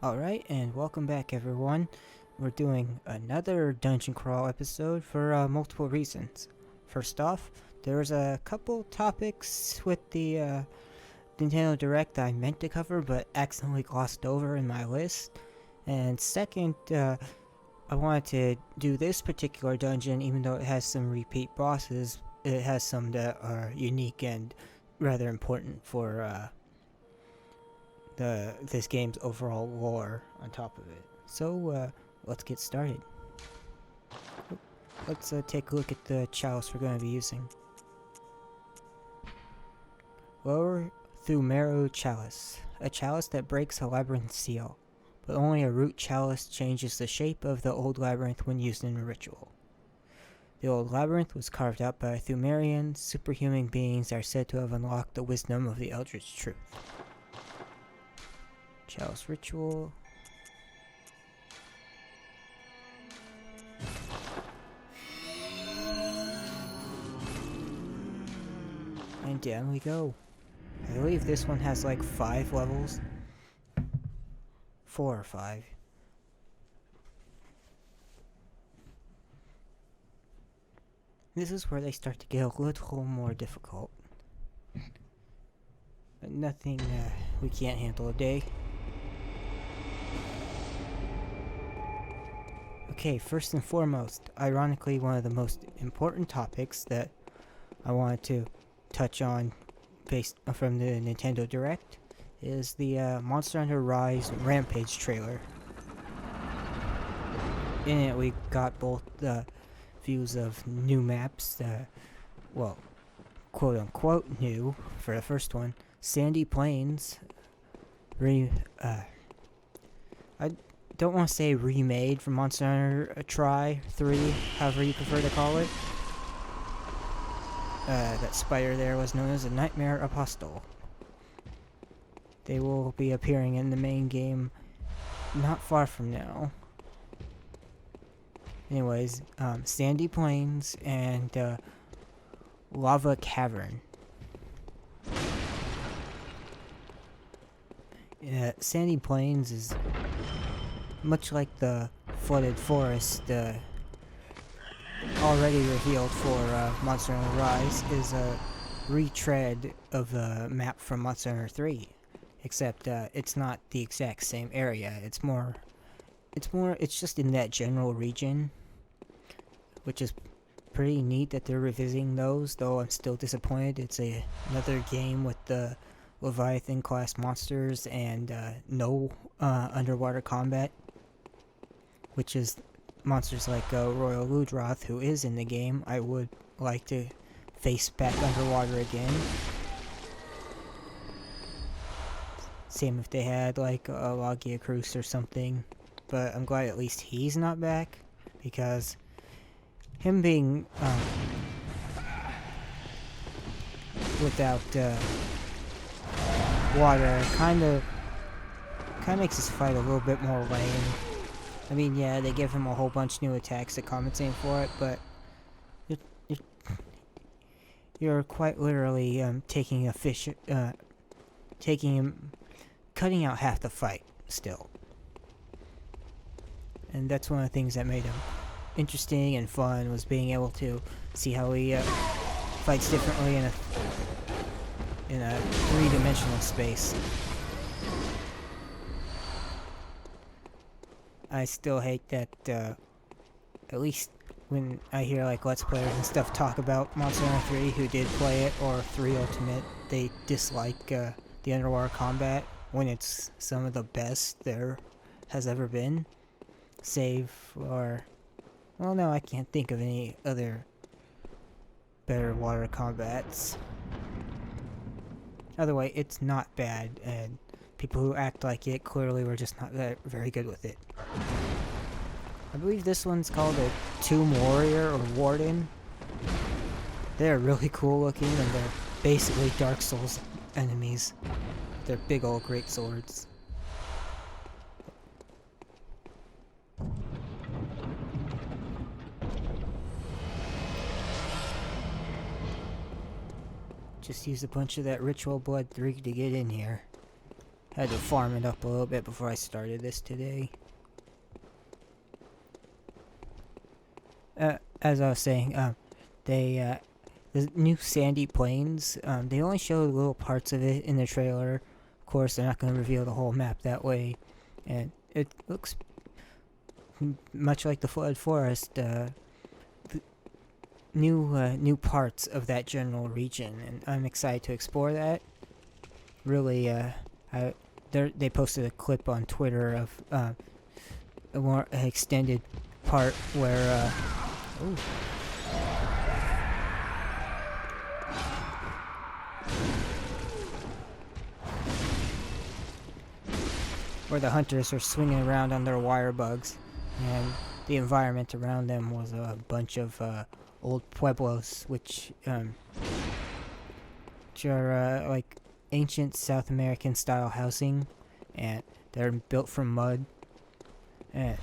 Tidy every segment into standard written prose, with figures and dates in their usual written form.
Alright, and welcome back everyone. We're doing another dungeon crawl episode for multiple reasons. First off, there's a couple topics with the Nintendo Direct I meant to cover but accidentally glossed over in my list. And second, I wanted to do this particular dungeon even though it has some repeat bosses. It has some that are unique and rather important for this game's overall lore on top of it. So let's get started. Let's take a look at the chalice we're going to be using. Lower Pthumeru Chalice. A chalice that breaks a labyrinth seal, but only a root chalice changes the shape of the old labyrinth when used in a ritual. The old labyrinth was carved out by Pthumerian superhuman beings that are said to have unlocked the wisdom of the Eldritch Truth. Chalice ritual. And down we go. I believe this one has like 5 levels. 4 or 5. This is where they start to get a little more difficult. But nothing we can't handle today. Okay, first and foremost, ironically one of the most important topics that I wanted to touch on based from the Nintendo Direct is the Monster Hunter Rise Rampage trailer. In it we got both the views of new maps, well, quote unquote new for the first one, Sandy Plains, I don't want to say remade from Monster Hunter Try 3, however you prefer to call it. That spider there was known as a Nightmare Apostle. They will be appearing in the main game not far from now. Anyways, Sandy Plains and Lava Cavern. Sandy Plains is much like the flooded forest already revealed for Monster Hunter Rise, is a retread of the map from Monster Hunter 3, except it's not the exact same area. It's just in that general region, which is pretty neat that they're revisiting those, though I'm still disappointed. It's another game with the Leviathan class monsters and no underwater combat, which is monsters like Royal Ludroth, who is in the game. I would like to face back underwater again. Same if they had like a Logia Cruz or something, but I'm glad at least he's not back, because him being without water kind of makes this fight a little bit more lame. I mean, yeah, they give him a whole bunch of new attacks to compensate for it, but you're quite literally taking a fish, cutting out half the fight still. And that's one of the things that made him interesting and fun, was being able to see how he fights differently in a three-dimensional space. I still hate that, at least when I hear like Let's Players and stuff talk about Monster Hunter 3 who did play it, or 3 Ultimate, they dislike the underwater combat when it's some of the best there has ever been. Save for, well, no, I can't think of any other better water combats. Either way, it's not bad, and people who act like it clearly were just not very good with it. I believe this one's called a Tomb Warrior or Warden. They're really cool looking, and they're basically Dark Souls enemies. They're big old great swords. Just use a bunch of that ritual blood 3 to get in here. Had to farm it up a little bit before I started this today. As I was saying, the new Sandy Plains, they only showed little parts of it in the trailer. Of course, they're not going to reveal the whole map that way, and it looks much like the Flood Forest. New parts of that general region, and I'm excited to explore that. Really, they posted a clip on Twitter of a more extended part where where the hunters are swinging around on their wire bugs, and the environment around them was a bunch of old pueblos, which are like ancient South American style housing, and they're built from mud. And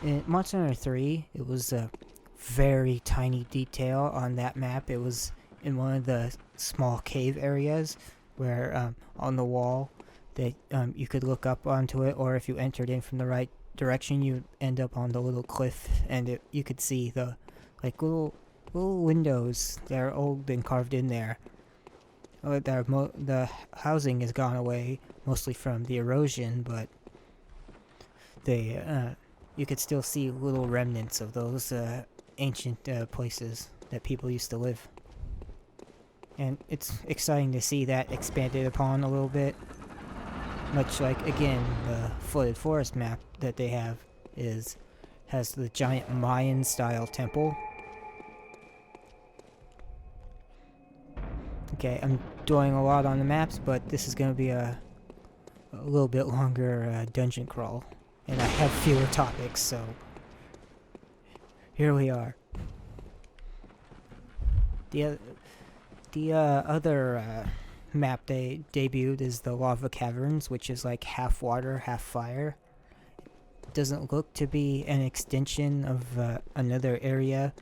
in Monster Hunter 3, it was a very tiny detail on that map. It was in one of the small cave areas where on the wall that you could look up onto it, or if you entered in from the right direction, you'd end up on the little cliff, and you could see the like little windows that are old and carved in there. The housing has gone away mostly from the erosion, but you could still see little remnants of those ancient places that people used to live. And it's exciting to see that expanded upon a little bit. Much like, again, the Flooded Forest map that they have has the giant Mayan-style temple. Okay, I'm doing a lot on the maps, but this is going to be a little bit longer dungeon crawl. And I have fewer topics, so here we are. The other map they debuted is the Lava Caverns, which is like half water, half fire. It doesn't look to be an extension of another area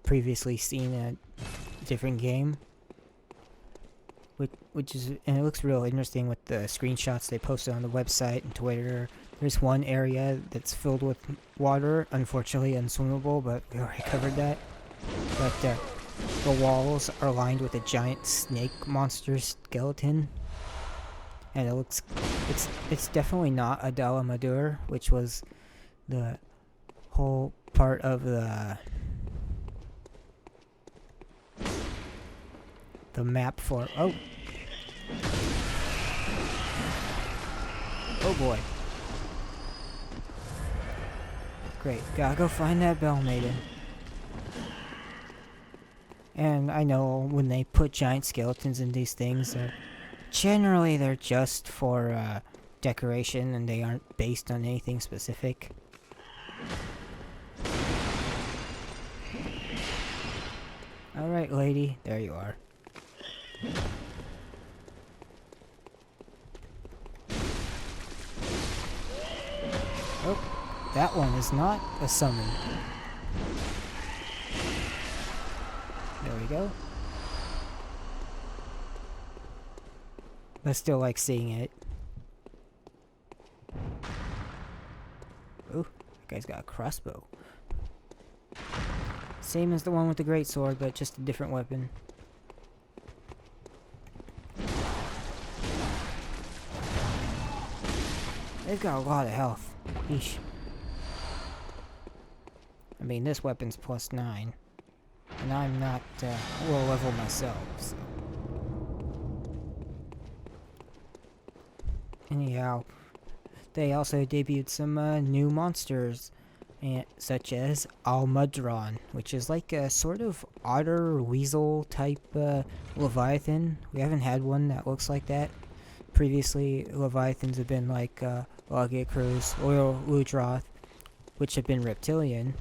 previously seen in a different game. Which is, and it looks real interesting with the screenshots they posted on the website and Twitter. There's one area that's filled with water, unfortunately unswimmable, but we already covered that. But the walls are lined with a giant snake monster skeleton, and it's definitely not a Dalamadur, which was the whole part of the map for oh boy. Great, gotta go find that Bell Maiden. And I know when they put giant skeletons in these things, they're just for decoration, and they aren't based on anything specific. Alright, lady, there you are. Oh, that one is not a summon. There we go. I still like seeing it. Ooh, that guy's got a crossbow. Same as the one with the greatsword, but just a different weapon. They've got a lot of health. Eesh. I mean, this weapon's +9. And I'm not low level myself, so. Anyhow, they also debuted some new monsters, such as Almudron, which is like a sort of otter weasel type Leviathan. We haven't had one that looks like that. Previously, Leviathans have been like Logicrus or Ludroth, which have been reptilian.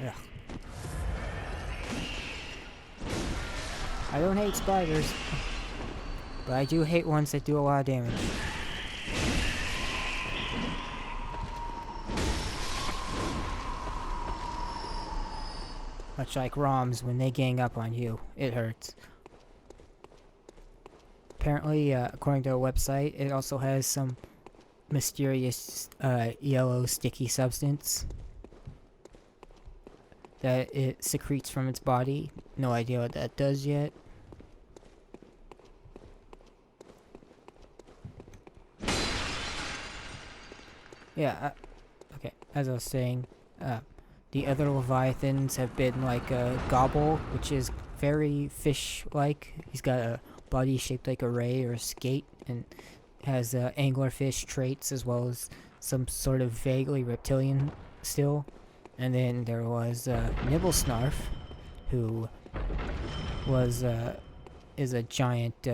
Ugh. I don't hate spiders, but I do hate ones that do a lot of damage. Much like ROMs, when they gang up on you, it hurts. Apparently, according to a website, it also has some mysterious yellow sticky substance that it secretes from its body. No idea what that does yet. Yeah, okay, as I was saying, the other leviathans have been like a gobble, which is very fish-like. He's got a body shaped like a ray or a skate, and has anglerfish traits as well as some sort of vaguely reptilian still. And then there was Nibblesnarf, who was is a giant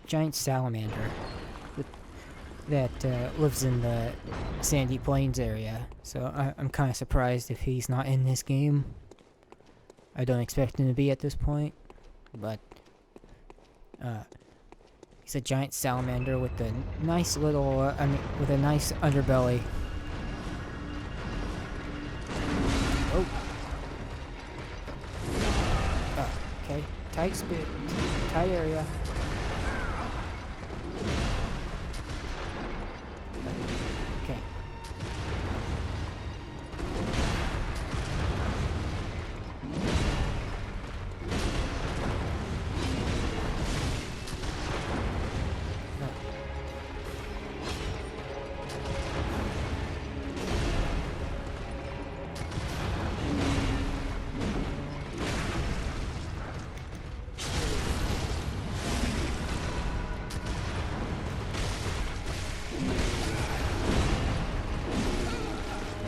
giant salamander that lives in the Sandy Plains area. So I'm kind of surprised if he's not in this game. I don't expect him to be at this point, but he's a giant salamander with a nice little, with a nice underbelly. Oh. Okay. Tight area. Okay.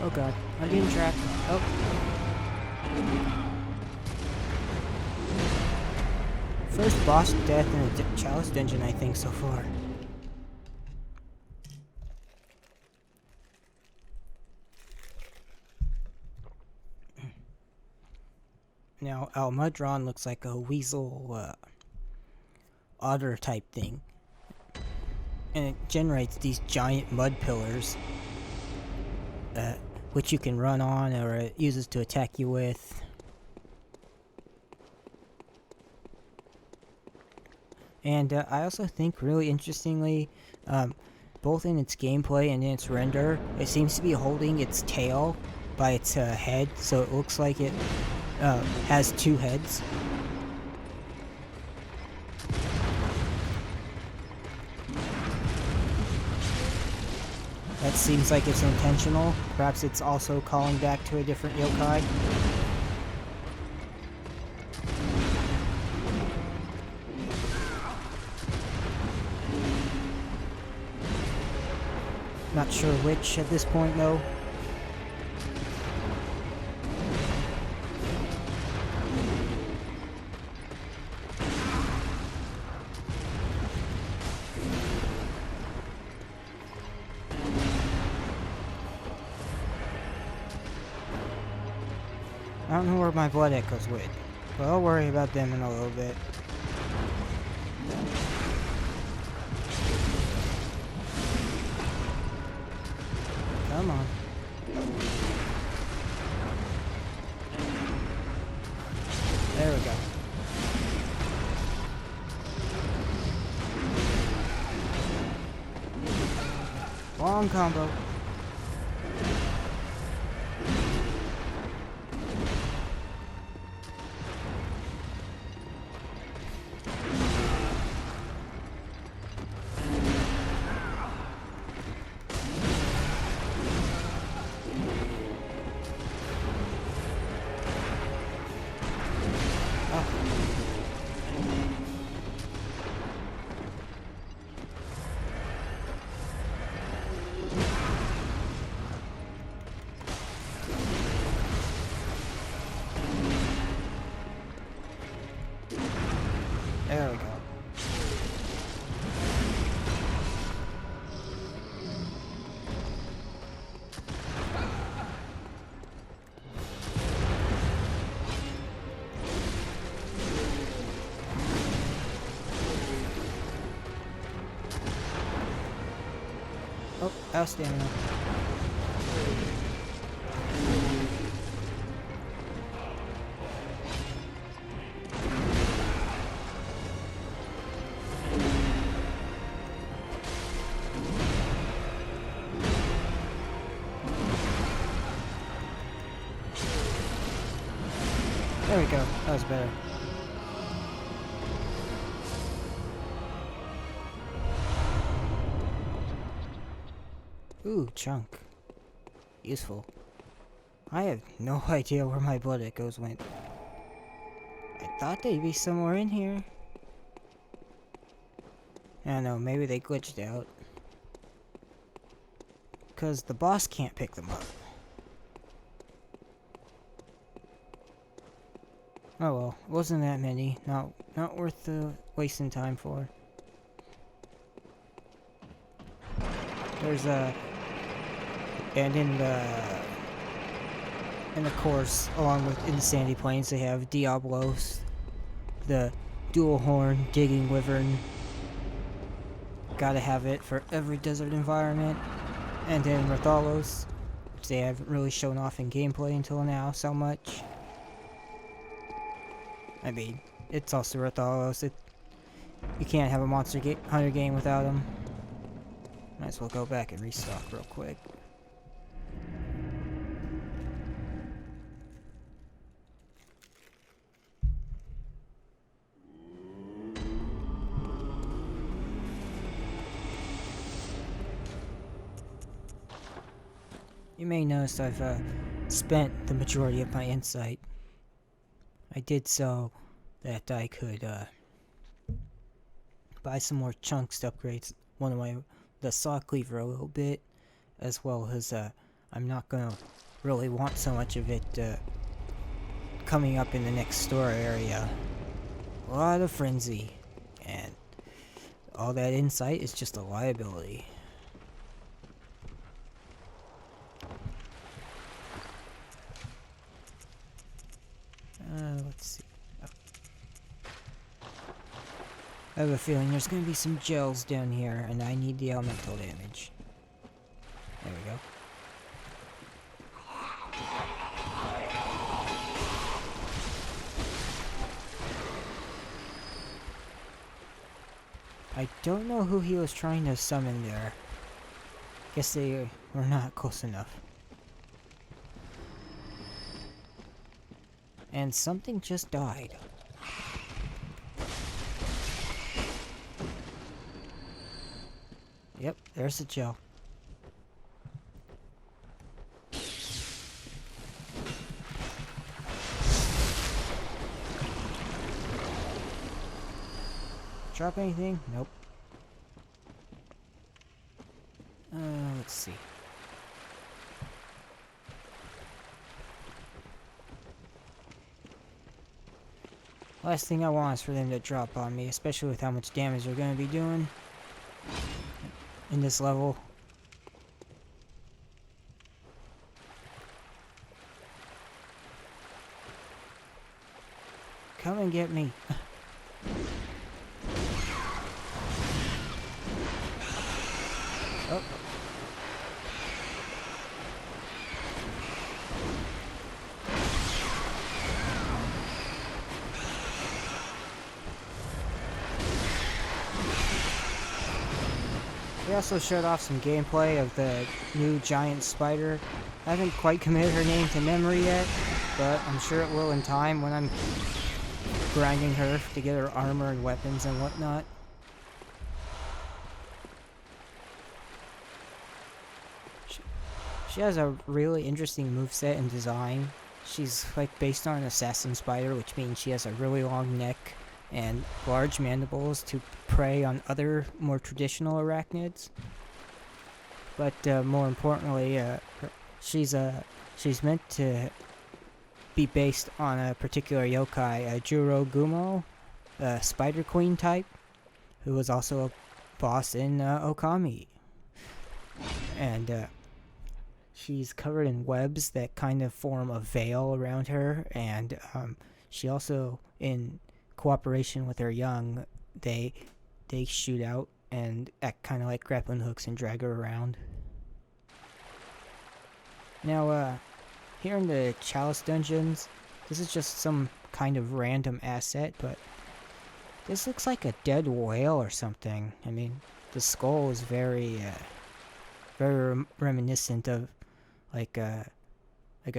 Oh god, I'm getting trapped. Oh. First boss death in a Chalice dungeon, I think, so far. Now, Almudron looks like a weasel, otter type thing. And it generates these giant mud pillars, which you can run on, or it uses to attack you with. And I also think, really interestingly, both in its gameplay and in its render, it seems to be holding its tail by its head, so it looks like it has two heads. That seems like it's intentional. Perhaps it's also calling back to a different yokai. Not sure which at this point, though. I don't know where my blood echoes went, but I'll worry about them in a little bit. Come on. There we go. Long combo. There we go. Oh, that was stamina. There we go. That was better. Ooh, chunk. Useful. I have no idea where my blood echoes went. I thought they'd be somewhere in here. I don't know, maybe they glitched out. Because the boss can't pick them up. Oh well, wasn't that many. Not worth wasting time for. There's and in the course, along with in the Sandy Plains, they have Diablos, the dual horn digging wyvern. Gotta have it for every desert environment. And then Rathalos, which they haven't really shown off in gameplay until now so much. I mean, it's also Rathalos. You can't have a Monster Hunter game without them. Might as well go back and restock real quick. You may notice I've spent the majority of my insight. I did so that I could buy some more chunks to upgrade the saw cleaver a little bit, as well as I'm not gonna really want so much of it coming up in the next store area. A lot of frenzy, and all that insight is just a liability. Let's see. Oh. I have a feeling there's gonna be some gels down here, and I need the elemental damage. There we go. I don't know who he was trying to summon there. Guess they were not close enough. And something just died. Yep, there's the gel. Drop anything? Nope. Let's see. Last thing I want is for them to drop on me, especially with how much damage they're going to be doing in this level. Come and get me. Oh. They also showed off some gameplay of the new giant spider. I haven't quite committed her name to memory yet, but I'm sure it will in time when I'm grinding her to get her armor and weapons and whatnot. She has a really interesting moveset and design. She's like based on an assassin spider, which means she has a really long neck and large mandibles to prey on other more traditional arachnids. But more importantly, she's meant to be based on a particular yokai, Juro Gumo, a Spider Queen type, who was also a boss in Okami. And she's covered in webs that kind of form a veil around her, and she also, in cooperation with her young, they shoot out and act kind of like grappling hooks and drag her around. Now, here in the Chalice dungeons, this is just some kind of random asset, but this looks like a dead whale or something. I mean, the skull is very reminiscent of like a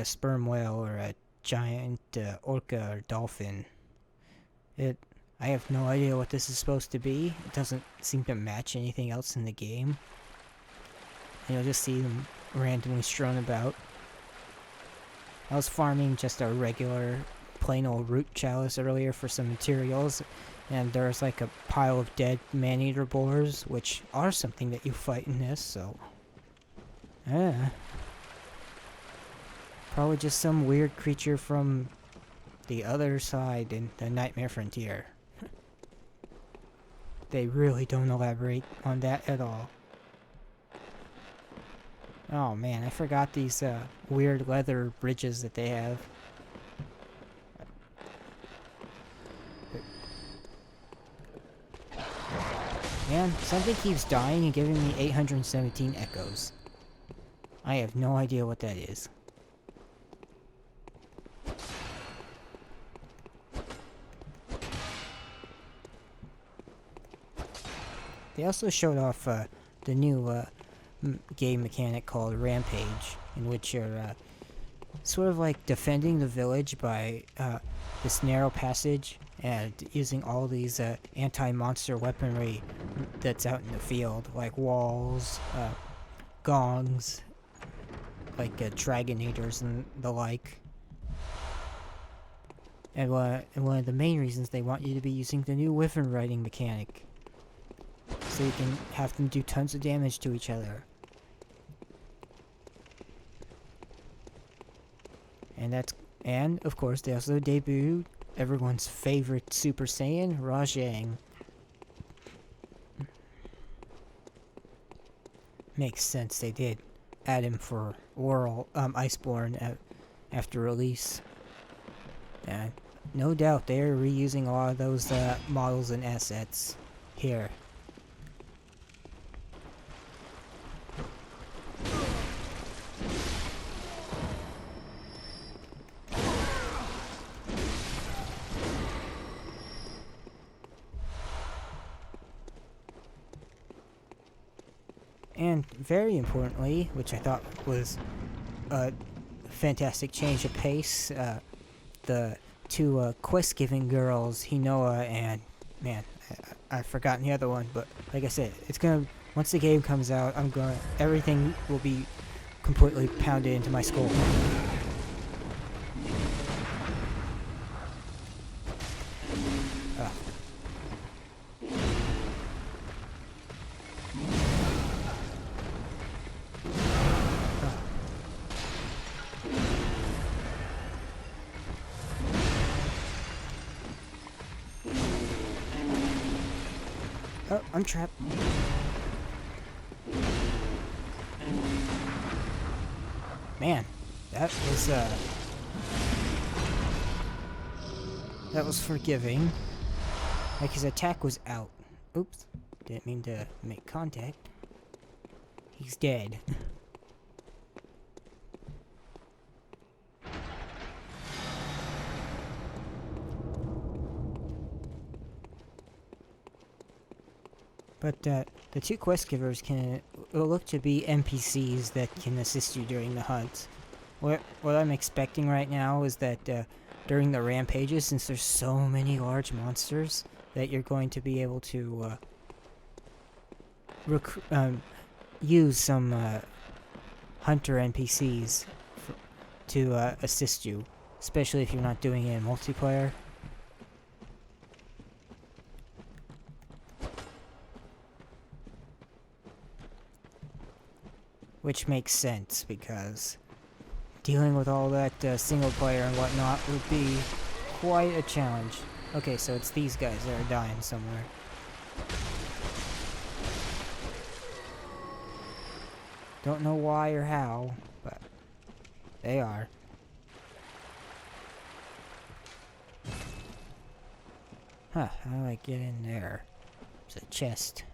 sperm whale or a giant orca or dolphin. I have no idea what this is supposed to be. It doesn't seem to match anything else in the game. And you'll just see them randomly strewn about. I was farming just a regular plain old root chalice earlier for some materials, and there's like a pile of dead man-eater boars, which are something that you fight in this, so... Probably just some weird creature from the other side in the Nightmare Frontier. They really don't elaborate on that at all. Oh man, I forgot these weird leather bridges that they have. Man, something keeps dying and giving me 817 echoes. I have no idea what that is. They also showed off the new game mechanic called Rampage, in which you're sort of like defending the village by this narrow passage and using all these anti-monster weaponry that's out in the field, like walls, gongs, like dragonators and the like. And one of the main reasons they want you to be using the new wyvern riding mechanic, so you can have them do tons of damage to each other. And of course they also debuted everyone's favorite Super Saiyan, Rajang. Makes sense they did add him for Iceborne after release. And no doubt they're reusing a lot of those models and assets here. And very importantly, which I thought was a fantastic change of pace, the two quest-giving girls, Hinoa and, man, I've forgotten the other one, but like I said, it's gonna, once the game comes out, everything will be completely pounded into my skull. Oh, I'm trapped. Man, that was forgiving. Like his attack was out. Oops, didn't mean to make contact. He's dead. But the two quest givers will look to be NPCs that can assist you during the hunt. What I'm expecting right now is that during the rampages, since there's so many large monsters, that you're going to be able to use some hunter NPCs to assist you, especially if you're not doing it in multiplayer. Which makes sense, because dealing with all that single player and whatnot would be quite a challenge. Okay, so it's these guys that are dying somewhere. Don't know why or how, but they are. Huh, how do I get in there? There's a chest.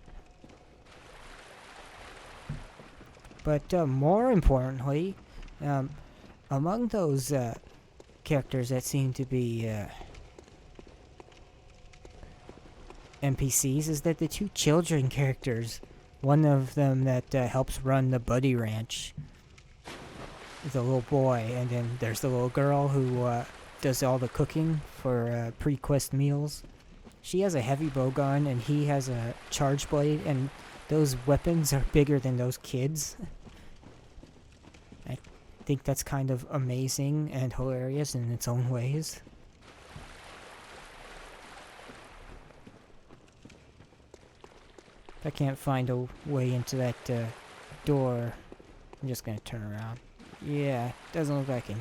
But more importantly, among those characters that seem to be NPCs is that the two children characters, one of them that helps run the Buddy Ranch, the little boy, and then there's the little girl who does all the cooking for pre-quest meals. She has a heavy bowgun, and he has a charge blade, and those weapons are bigger than those kids. I think that's kind of amazing and hilarious in its own ways. If I can't find a way into that door, I'm just gonna turn around. Yeah, doesn't look like I can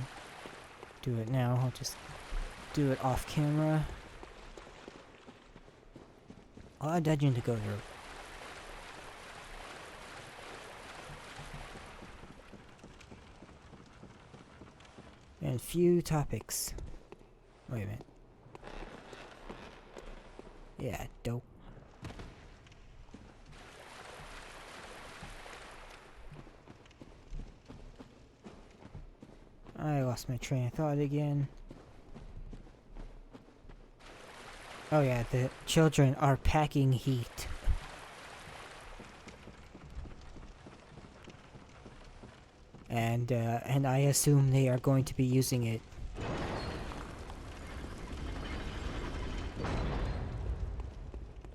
do it now. I'll just do it off camera. A lot of dungeon to go through. And few topics. Wait a minute. Yeah, dope. I lost my train of thought again. Oh yeah, the children are packing heat. And I assume they are going to be using it.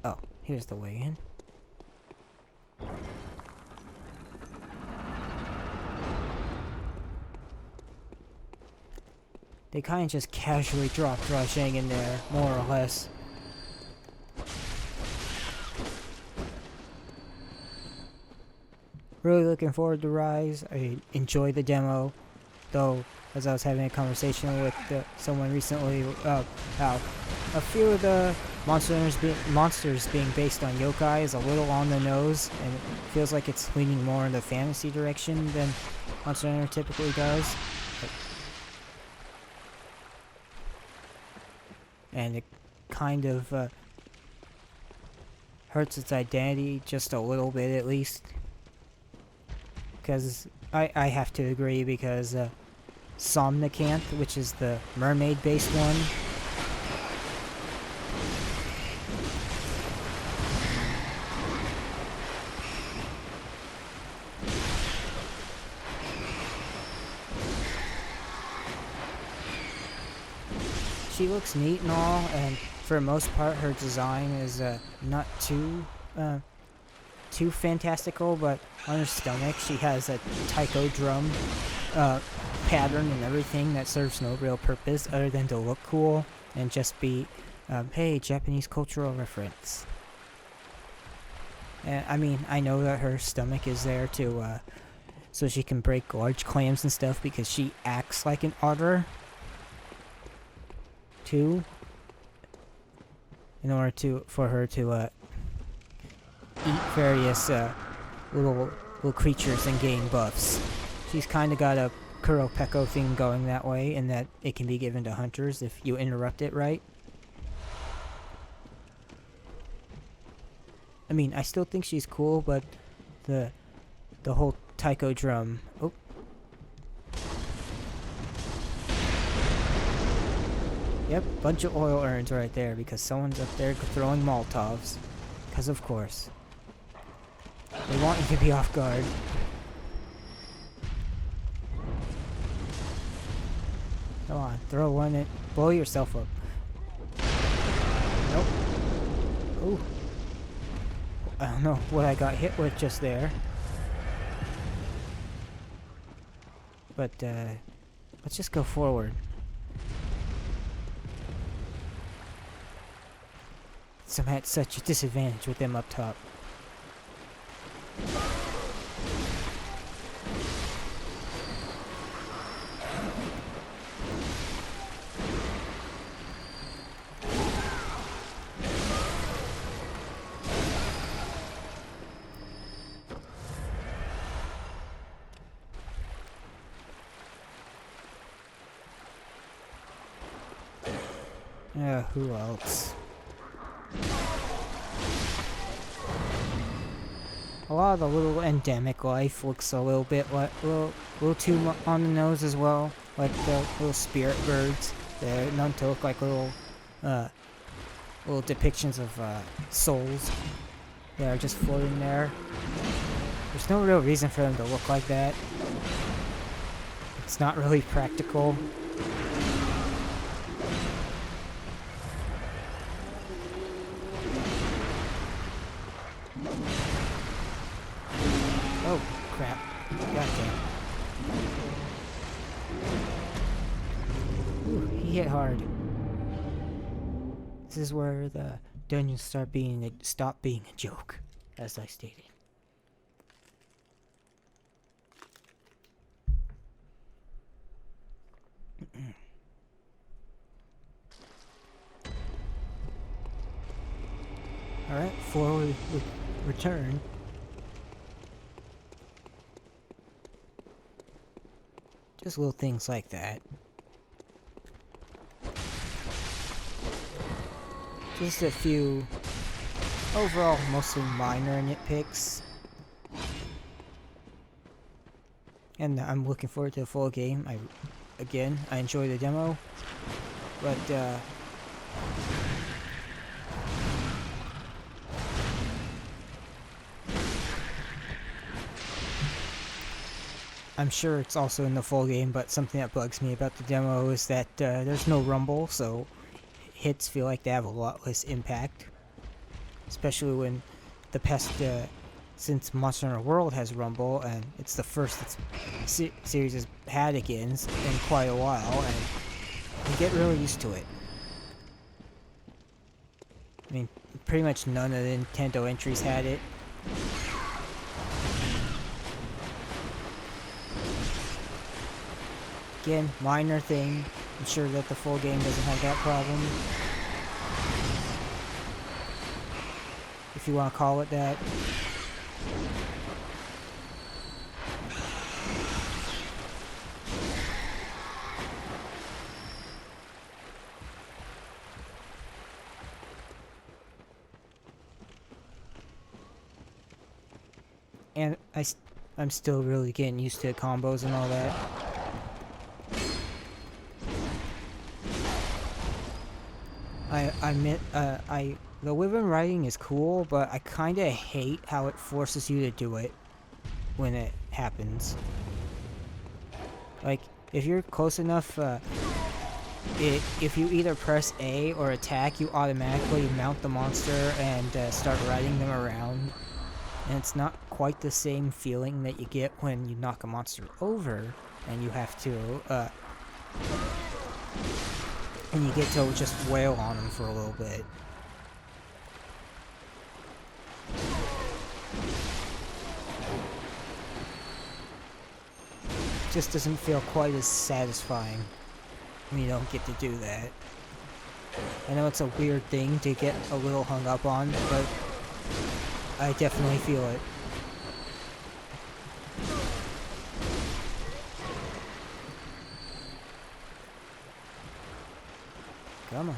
Oh, here's the way in. They kind of just casually dropped rushing in there, more or less. Really looking forward to Rise. I enjoyed the demo, though, as I was having a conversation with someone recently about how a few of the monsters being based on yokai is a little on the nose, and it feels like it's leaning more in the fantasy direction than Monster Hunter typically does. And it kind of hurts its identity just a little bit, at least. Because I have to agree, because Somnicanth, which is the mermaid-based one, she looks neat and all, and for the most part her design is not too fantastical, but on her stomach she has a taiko drum pattern and everything that serves no real purpose other than to look cool and just be, hey, Japanese cultural reference. And I mean, I know that her stomach is there to, so she can break large clams and stuff, because she acts like an otter, too, in order for her to, eat various little creatures and gain buffs. She's kind of got a Kuropeko thing going that way, in that it can be given to hunters if you interrupt it right. I mean, I still think she's cool, but the whole taiko drum. Oh. Yep, bunch of oil urns right there, because someone's up there throwing Molotovs. Because of course. They want you to be off guard. Come on, throw one and blow yourself up. Nope. Ooh. I don't know what I got hit with just there. But, let's just go forward. I'm at such a disadvantage with them up top. Who else? A lot of the little endemic life looks a little bit like little too on the nose as well, like the little spirit birds. They're known to look like little depictions of souls that are just floating there. There's no real reason for them to look like that, It's not really practical. Oh, crap. Goddamn. Ooh, he hit hard. This is where the dungeons stop being a joke, as I stated. Alright, before we return, just little things like that. Just a few overall mostly minor nitpicks. And I'm looking forward to the full game. I enjoy the demo, but I'm sure it's also in the full game, but something that bugs me about the demo is that there's no rumble, so hits feel like they have a lot less impact. Especially when the past, since Monster Hunter World has rumble, and it's the first series has had again in quite a while, and you get really used to it. I mean, pretty much none of the Nintendo entries had it. Again, minor thing. I'm sure that the full game doesn't have that problem. If you want to call it that. And I'm still really getting used to combos and all that. The Wyvern riding is cool, but I kinda hate how it forces you to do it when it happens. Like, if you're close enough, if you either press A or attack, you automatically mount the monster and start riding them around. And it's not quite the same feeling that you get when you knock a monster over and you have to, and you get to just wail on them for a little bit. Just doesn't feel quite as satisfying when you don't get to do that. I know it's a weird thing to get a little hung up on, but I definitely feel it. Come on.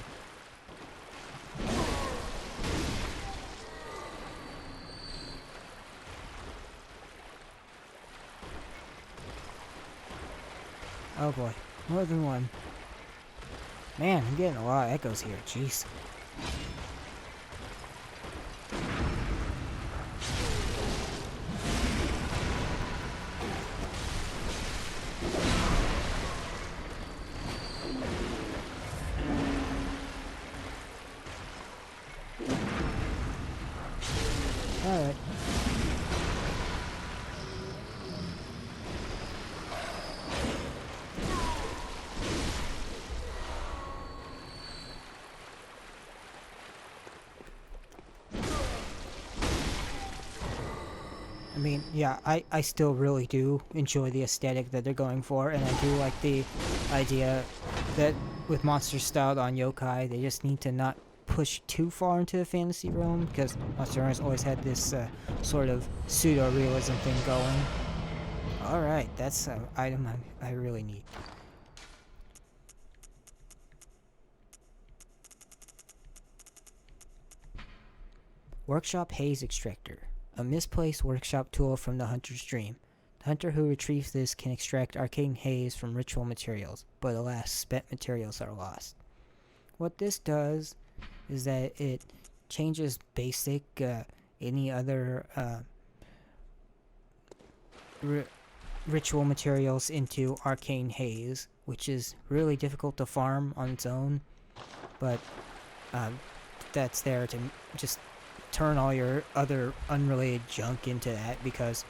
Oh boy, more than one. Man, I'm getting a lot of echoes here, jeez. Alright. I mean, yeah, I still really do enjoy the aesthetic that they're going for, and I do like the idea that with monsters styled on yokai, they just need to not push too far into the fantasy realm, because Monster Hunter's always had this sort of pseudo-realism thing going. Alright, that's an item I really need. Workshop Haze Extractor. A misplaced workshop tool from the Hunter's Dream. The hunter who retrieves this can extract arcane haze from ritual materials, but alas, spent materials are lost. What this does is that it changes basic, any other, ritual materials into Arcane Haze, which is really difficult to farm on its own, but that's there to just turn all your other unrelated junk into that, because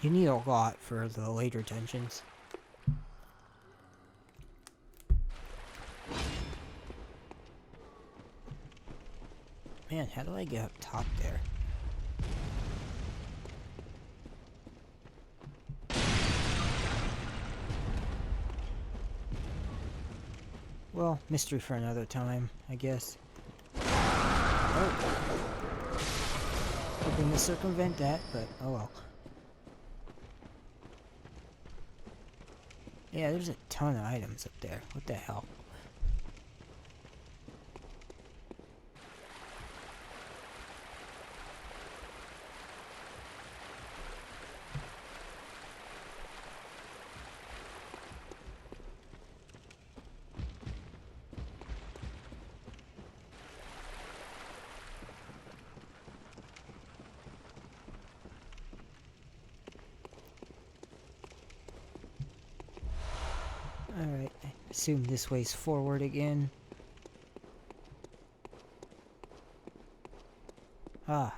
you need a lot for the later dungeons. Man, how do I get up top there? Well, mystery for another time, I guess. Oh. Hoping to circumvent that, but oh well. Yeah, there's a ton of items up there. What the hell? Alright, I assume this way's forward again. Ah.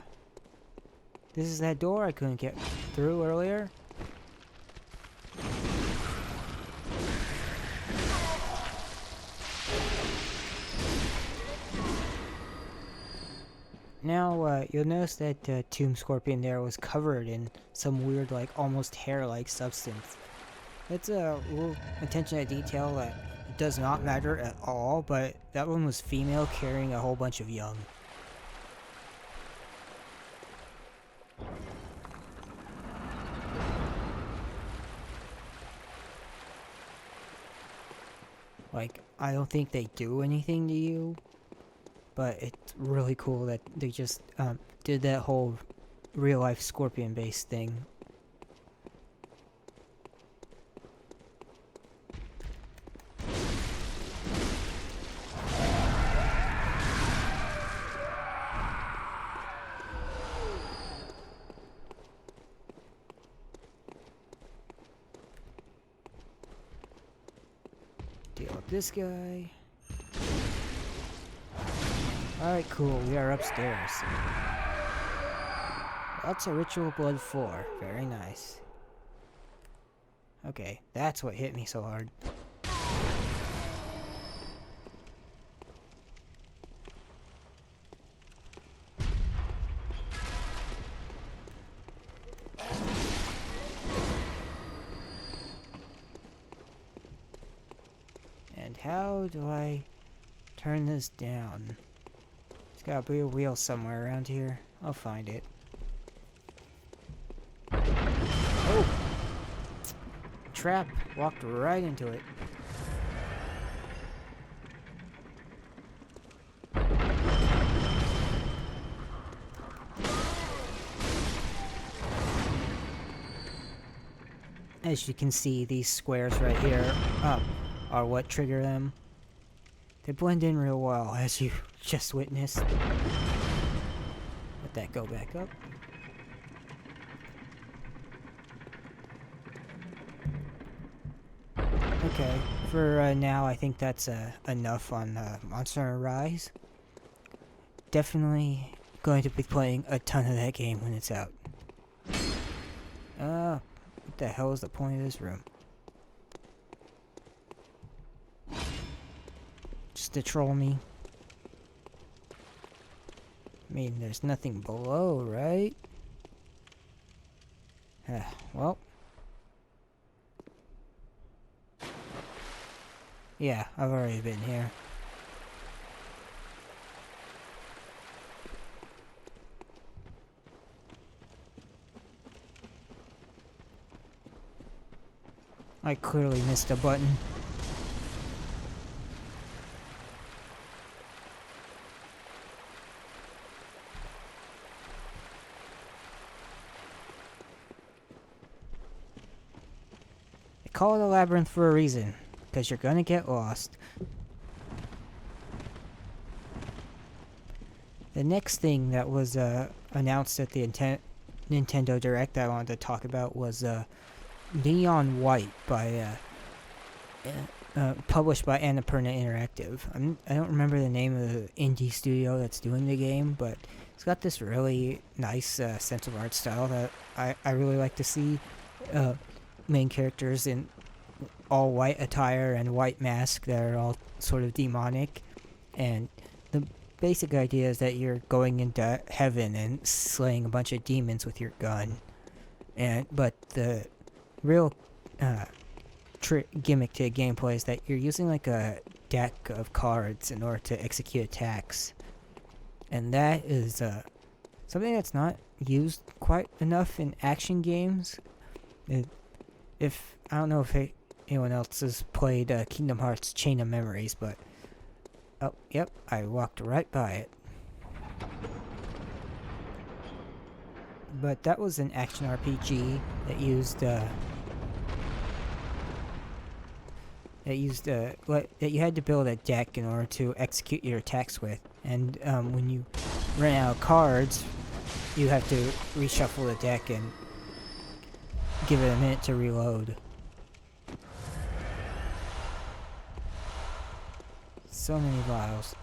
This is that door I couldn't get through earlier? Now, you'll notice that Tomb Scorpion there was covered in some weird, like, almost hair-like substance. It's a little attention to detail that does not matter at all, but that one was female carrying a whole bunch of young. Like, I don't think they do anything to you, but it's really cool that they just did that whole real-life scorpion-based thing. Deal with this guy. Alright, cool, we are upstairs. That's a Ritual Blood 4. Very nice. Okay, that's what hit me so hard. And how do I turn this down? There's gotta be a wheel somewhere around here. I'll find it. Oh! Trap! Walked right into it. As you can see, these squares right here are what trigger them. They blend in real well, as you just witnessed. Let that go back up. Okay, for now I think that's enough on Monster Hunter Rise. Definitely going to be playing a ton of that game when it's out. What the hell is the point of this room? Just to troll me. I mean, there's nothing below, right? Well. Yeah, I've already been here. I clearly missed a button. They call it a labyrinth for a reason, because you're gonna get lost. The next thing that was announced at the Nintendo Direct that I wanted to talk about was Neon White by published by Annapurna Interactive. I don't remember the name of the indie studio that's doing the game, but it's got this really nice sense of art style that I really like to see. Main characters in all white attire and white mask that are all sort of demonic, and the basic idea is that you're going into heaven and slaying a bunch of demons with your gun, but the real gimmick to the gameplay is that you're using like a deck of cards in order to execute attacks, and that is something that's not used quite enough in action games. If I don't know if anyone else has played Kingdom Hearts Chain of Memories, but oh, yep, I walked right by it. But that was an action RPG that used that you had to build a deck in order to execute your attacks with, and when you ran out of cards, you have to reshuffle the deck and give it a minute to reload. So many vials.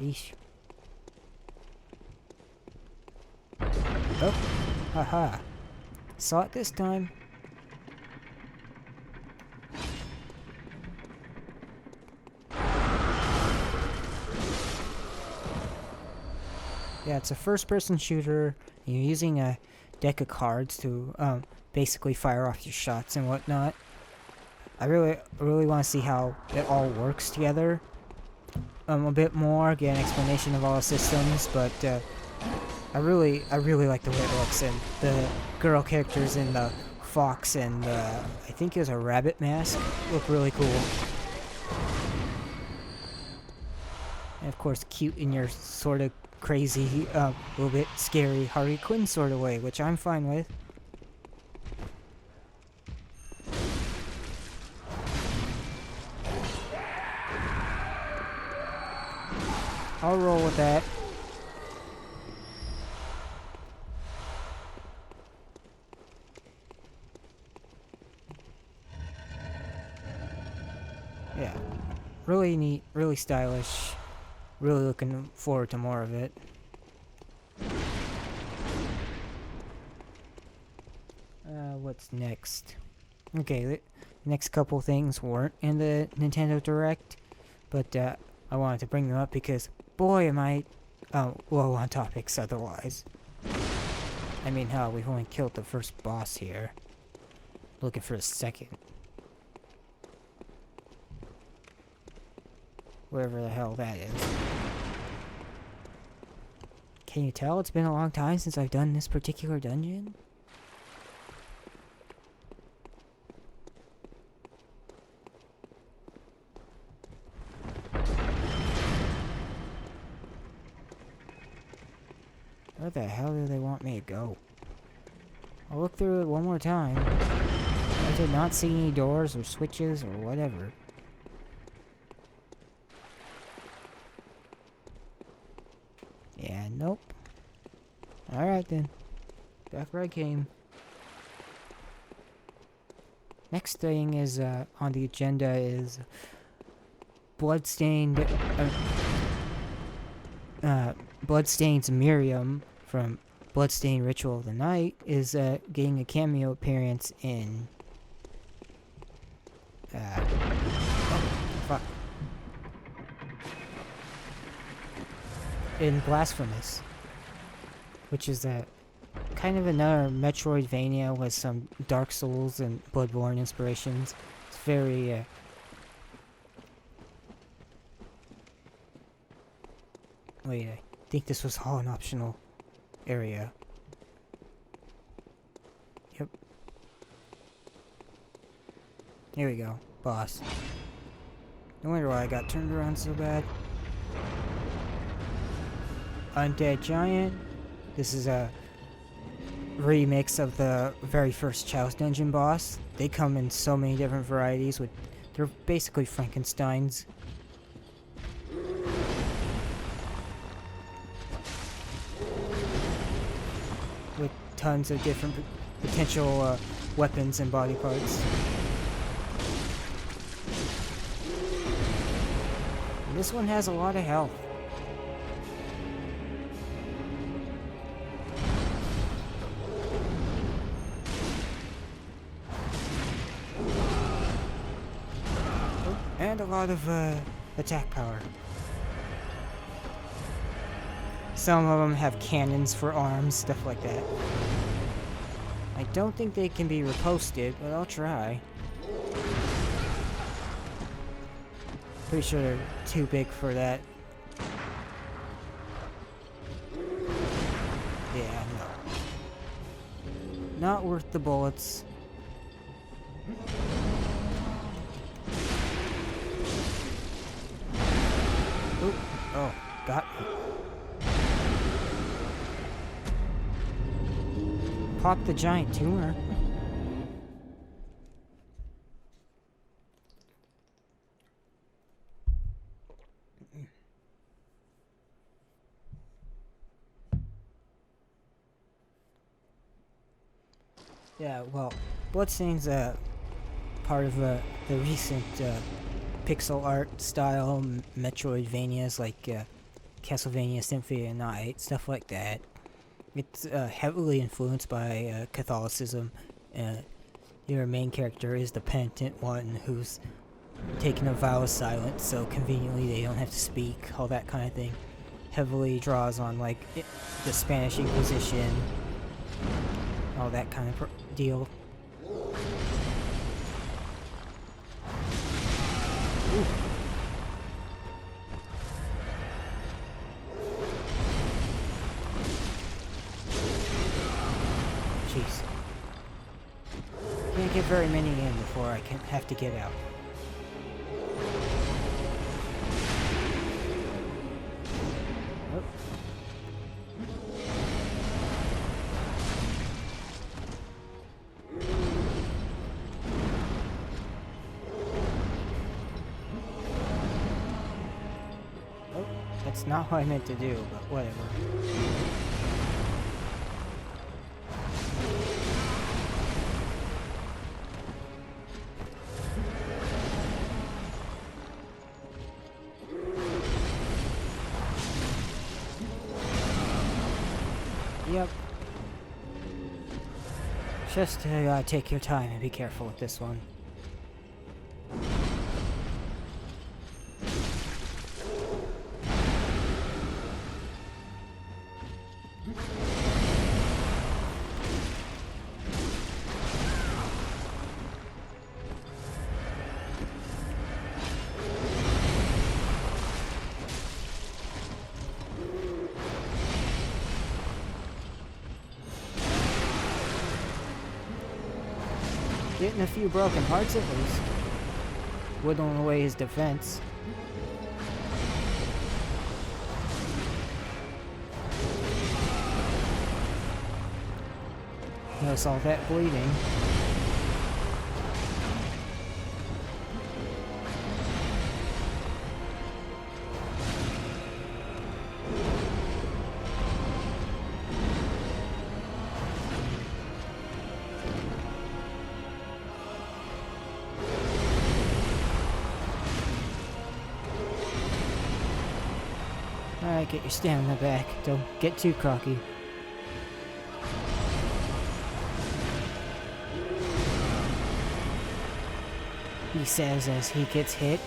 Yeesh. Oh, haha. Saw it this time. Yeah, it's a first-person shooter. You're using a deck of cards to basically fire off your shots and whatnot. I really want to see how it all works together. A bit more, get an explanation of all the systems, but I really like the way it looks, and the girl characters in the fox and I think it was a rabbit mask look really cool. And of course, cute in your sort of crazy, a little bit scary Harley Quinn sort of way, which I'm fine with. I'll roll with that. Yeah. Really neat, really stylish. Really looking forward to more of it. What's next? Okay, the next couple things weren't in the Nintendo Direct, but I wanted to bring them up because, boy, am I low on topics otherwise. I mean, hell, we've only killed the first boss here. Looking for a second. Whatever the hell that is. Can you tell it's been a long time since I've done this particular dungeon? Where the hell do they want me to go? I'll look through it one more time. I did not see any doors or switches or whatever. Yeah, nope. Alright then. Back where I came. Next thing is on the agenda is Bloodstained Bloodstained's Miriam from Bloodstained Ritual of the Night is getting a cameo appearance in fuck. In Blasphemous, which is kind of another Metroidvania with some Dark Souls and Bloodborne inspirations. It's very wait, I think this was all an optional area. Yep. Here we go. Boss. No wonder why I got turned around so bad. Undead Giant. This is a remix of the very first Chalice Dungeon boss. They come in so many different varieties. They're basically Frankensteins. tons of different potential weapons and body parts. And this one has a lot of health. And a lot of attack power. Some of them have cannons for arms, stuff like that. I don't think they can be riposted, but I'll try. Pretty sure they're too big for that. Yeah, no. Not worth the bullets. Oop. Oh, got me. Pop the giant tumor. Yeah, well, Bloodstain's part of the recent pixel art style Metroidvanias like Castlevania Symphony of the Night, stuff like that. It's heavily influenced by Catholicism. Your main character is the penitent one who's taken a vow of silence, so conveniently they don't have to speak, all that kind of thing. Heavily draws on like the Spanish Inquisition, all that kind of deal. Ooh. Jeez. Can't get very many in before I can have to get out. Oh. Oh, that's not what I meant to do, but whatever. Yep. Just take your time and be careful with this one. Getting a few broken hearts at least. Whittling away his defense. Notice all that bleeding. Alright, get your stamina back. Don't get too cocky. He says as he gets hit.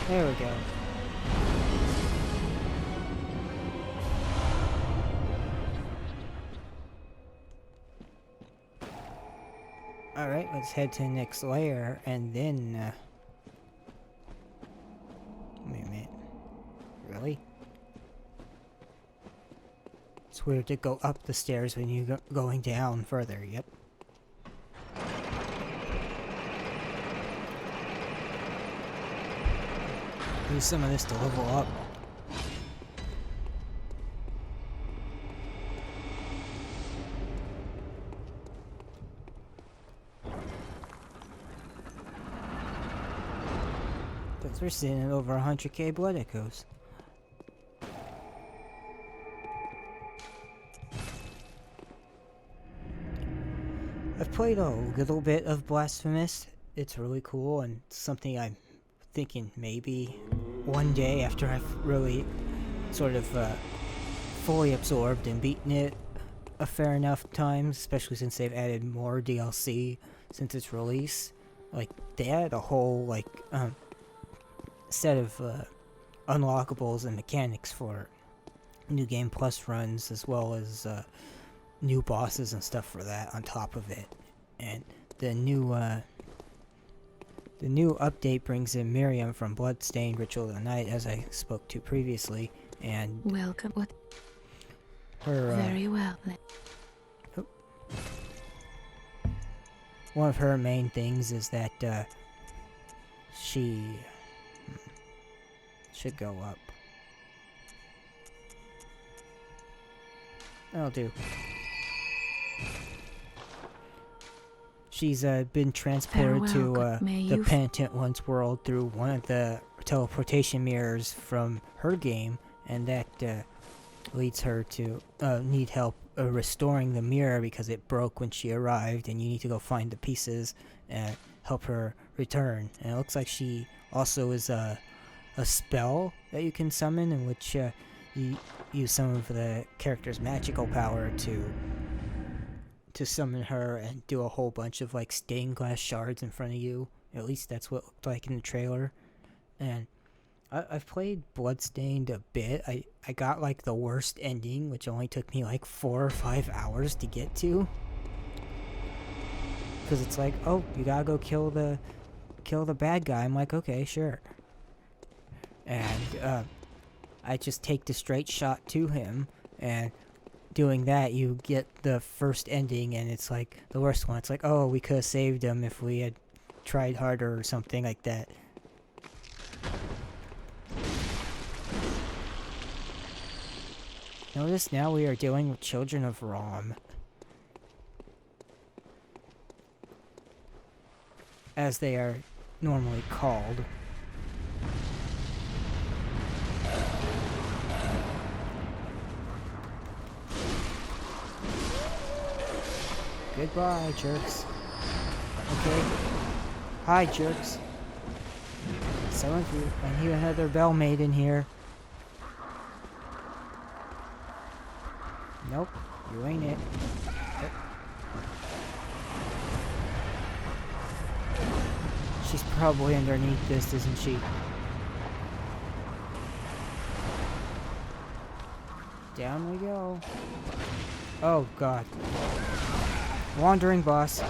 There we go. Alright, let's head to the next layer and then wait a minute. Really? It's weird to go up the stairs when you're going down further, yep. Use some of this to level up. We're sitting at over 100k blood echoes. I've played a little bit of Blasphemous. It's really cool and something I'm thinking maybe one day after I've really sort of fully absorbed and beaten it a fair enough times, especially since they've added more DLC since its release. Like, they added a whole, like, set of unlockables and mechanics for New Game Plus runs, as well as new bosses and stuff for that on top of it. And the new update brings in Miriam from Bloodstained Ritual of the Night, as I spoke to previously, and welcome. What? Her very well. One of her main things is that she should go up. That'll do. She's been transported to the Penitent One's world through one of the teleportation mirrors from her game, and that leads her to need help restoring the mirror because it broke when she arrived, and you need to go find the pieces and help her return. And it looks like she also is a spell that you can summon, in which you use some of the character's magical power to summon her and do a whole bunch of like stained glass shards in front of you. At least that's what it looked like in the trailer. And I've played Bloodstained a bit. I got like the worst ending, which only took me like 4 or 5 hours to get to. Because it's like, oh, you gotta go kill the bad guy. I'm like, okay, sure. And I just take the straight shot to him, and doing that, you get the first ending, and it's like the worst one. It's like, oh, we could have saved him if we had tried harder or something like that. Notice now we are dealing with children of Rom, as they are normally called. Goodbye, jerks. Okay. Hi, jerks. Some of you. I need another bell maiden here. Nope, you ain't it. Yep. She's probably underneath this, isn't she? Down we go. Oh, God. Wandering boss.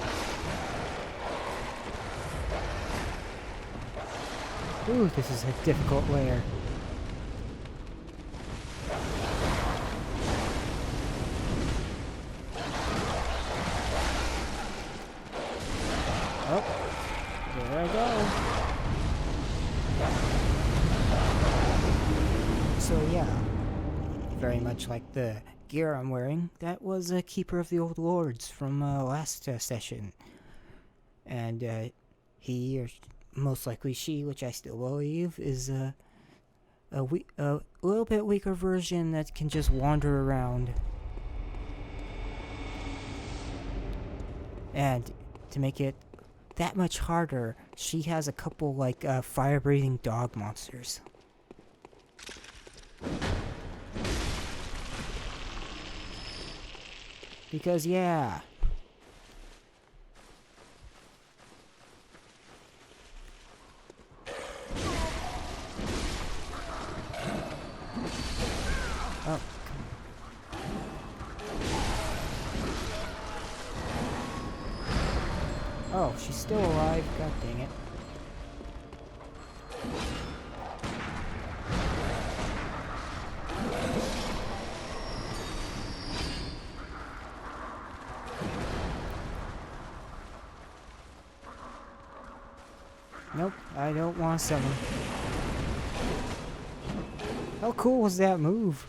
Ooh, this is a difficult layer. Oh, there I go. So yeah, very much like the gear I'm wearing, that was a Keeper of the Old Lords from last session. And he, or most likely she, which I still believe, is a little bit weaker version that can just wander around. And to make it that much harder, she has a couple like fire-breathing dog monsters. Because yeah. Oh. Oh, she's still alive. God dang it. Nope, I don't want to summon. How cool was that move?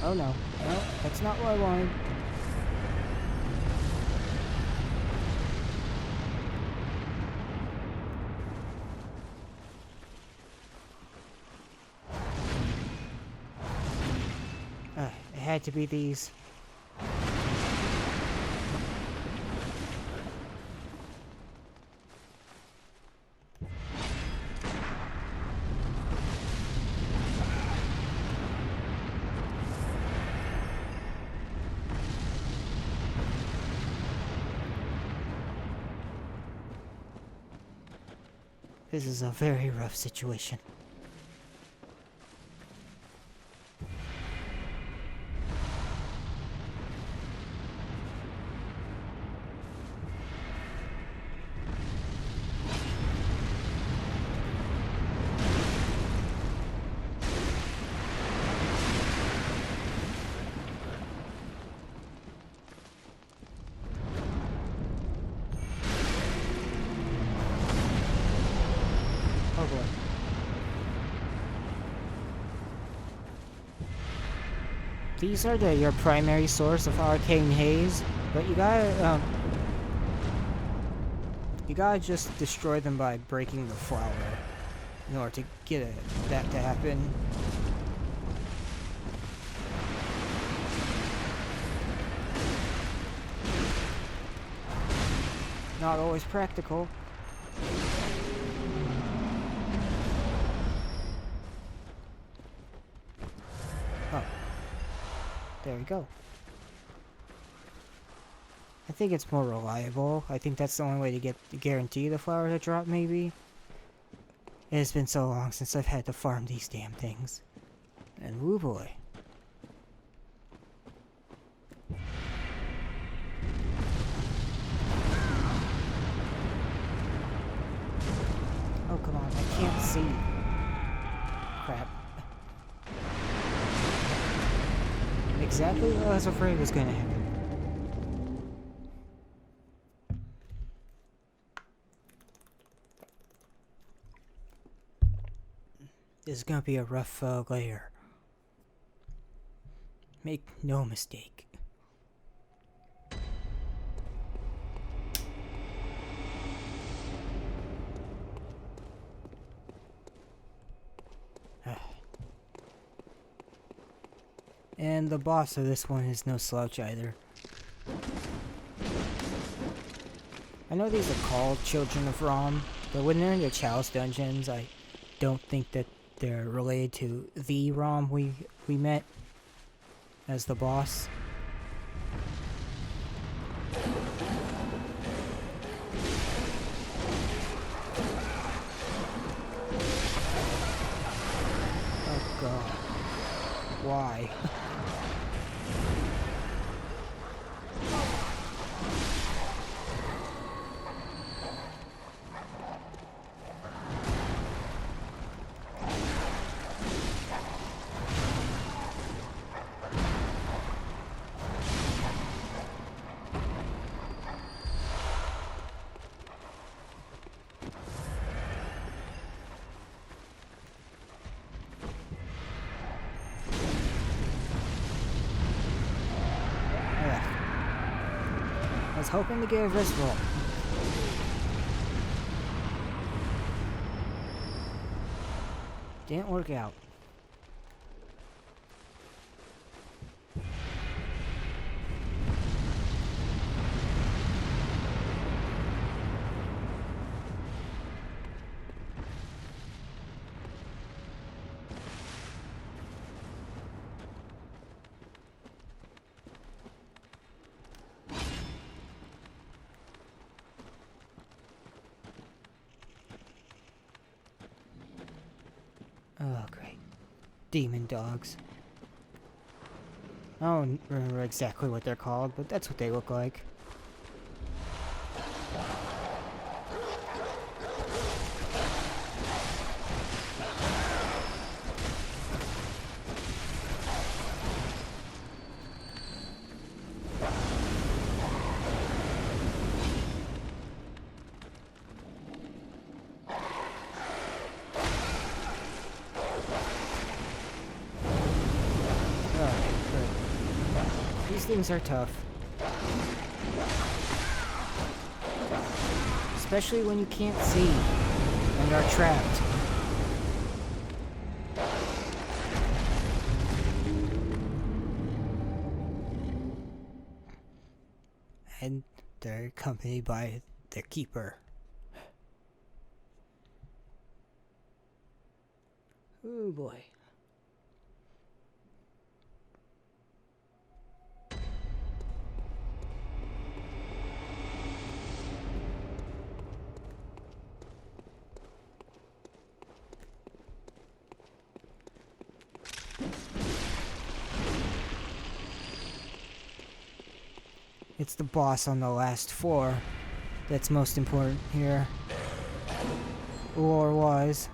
Oh no, no, that's not what I wanted. had to be these. This is a very rough situation. Oh boy. These are your primary source of arcane haze, but you gotta just destroy them by breaking the flower in order to get that to happen. Not always practical. Oh. There we go. I think it's more reliable. I think that's the only way to guarantee the flower to drop, maybe. It's been so long since I've had to farm these damn things. And woo boy. Oh, come on. I can't see. Crap. Exactly what I was afraid was gonna happen. This is gonna be a rough layer. Make no mistake. And the boss of this one is no slouch either. I know these are called Children of Rom, but when they're in the Chalice dungeons, I don't think that they're related to the Rom we met as the boss. Oh god. Why? I was hoping to get a wrist roll. Didn't work out. Oh, great. Demon dogs. I don't remember exactly what they're called, but that's what they look like. These things are tough. Especially when you can't see and are trapped. they're accompanied by their keeper. Oh boy. It's the boss on the last floor that's most important here. Or was.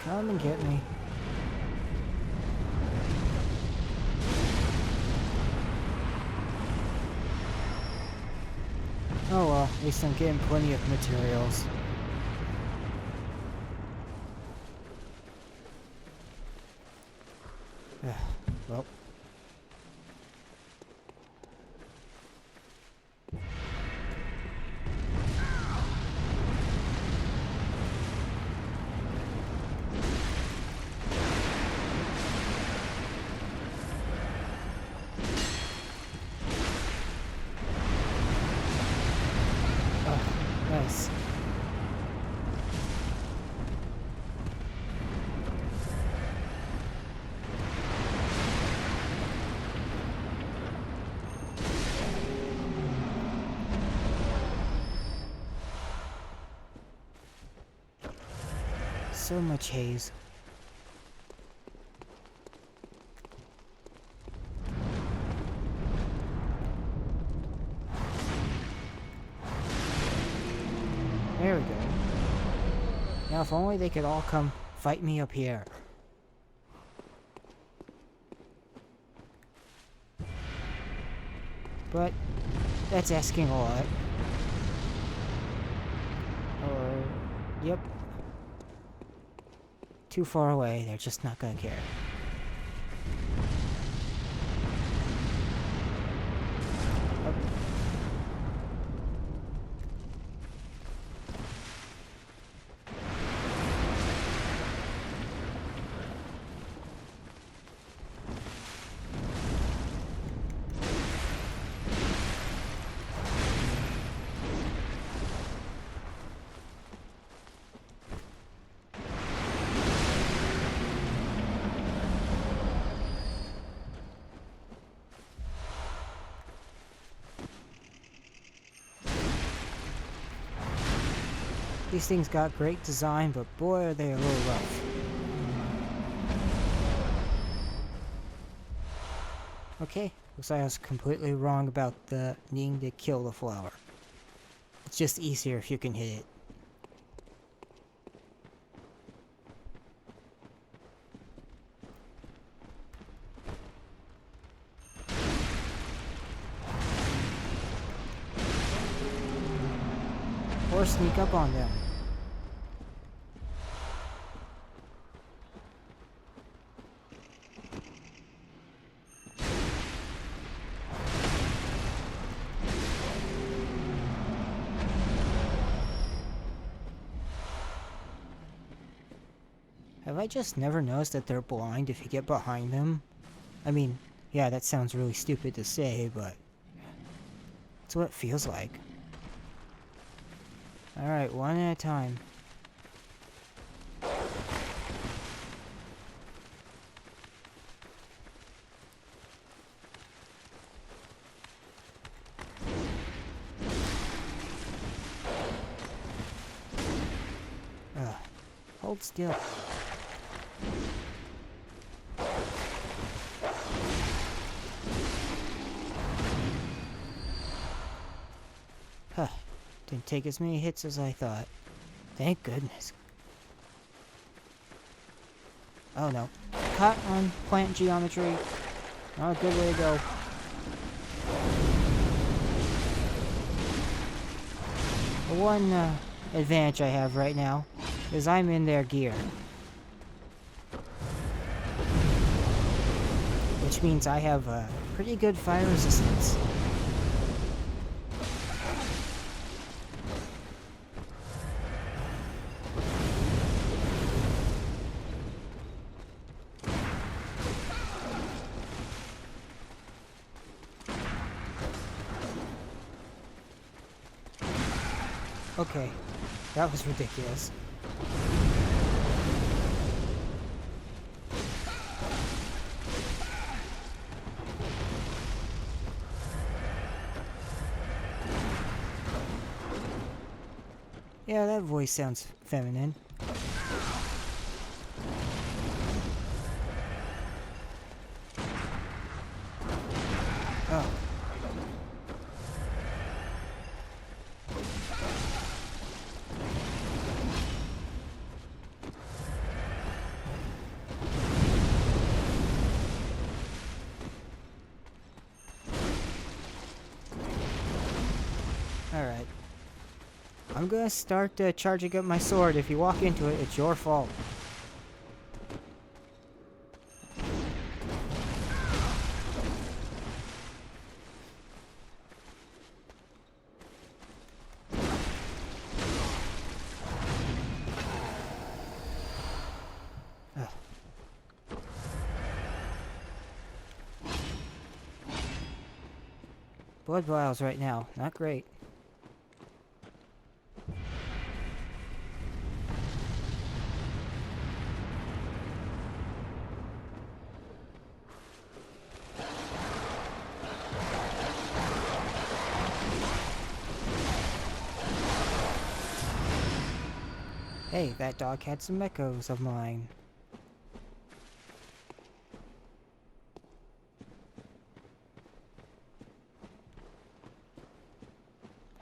Come and get me. Oh well, at least I'm getting plenty of materials. Well. Nice. So much haze. There we go. Now if only they could all come fight me up here. But that's asking a lot. Or, yep. Too far away, they're just not gonna care. Oh. These things got great design, but boy are they a little rough. Okay, looks like I was completely wrong about the needing to kill the flower. It's just easier if you can hit it. Or sneak up on them. Have I just never noticed that they're blind if you get behind them? I mean, yeah, that sounds really stupid to say, but it's what it feels like. Alright, one at a time. Hold still. Didn't take as many hits as I thought. Thank goodness. Oh no. Caught on plant geometry. Not a good way to go. The one advantage I have right now is I'm in their gear. Which means I have pretty good fire resistance. Okay, that was ridiculous. Yeah, that voice sounds feminine. Oh. Alright. I'm gonna start charging up my sword. If you walk into it, it's your fault. Ugh. Blood vials right now. Not great. Hey, that dog had some echoes of mine.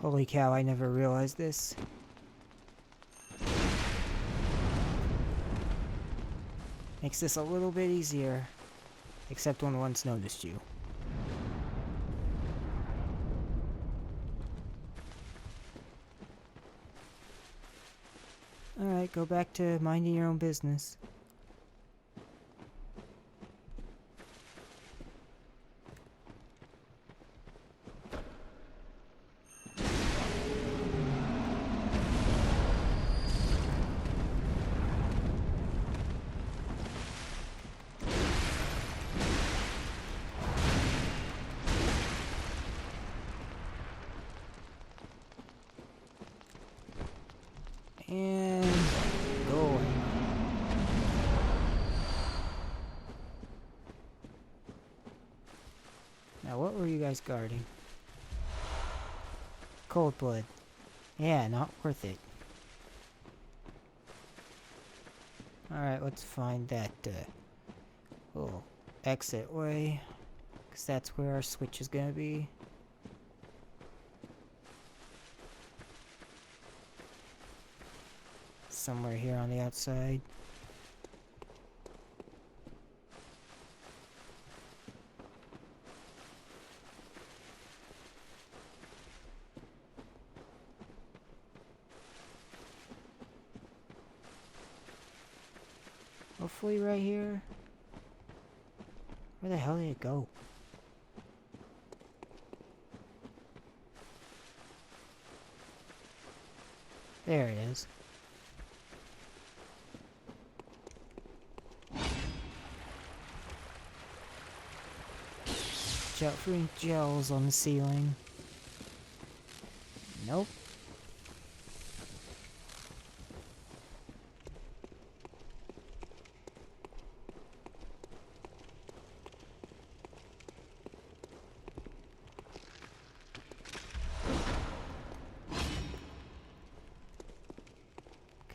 Holy cow, I never realized this. Makes this a little bit easier. Except when one's noticed you. Alright, go back to minding your own business. And go. Now, what were you guys guarding? Cold blood. Yeah, not worth it. Alright, let's find that little exit way. Because that's where our switch is gonna be. Somewhere here on the outside. Hopefully right here. Where the hell did it go? There it is. Watch out for any gels on the ceiling. Nope.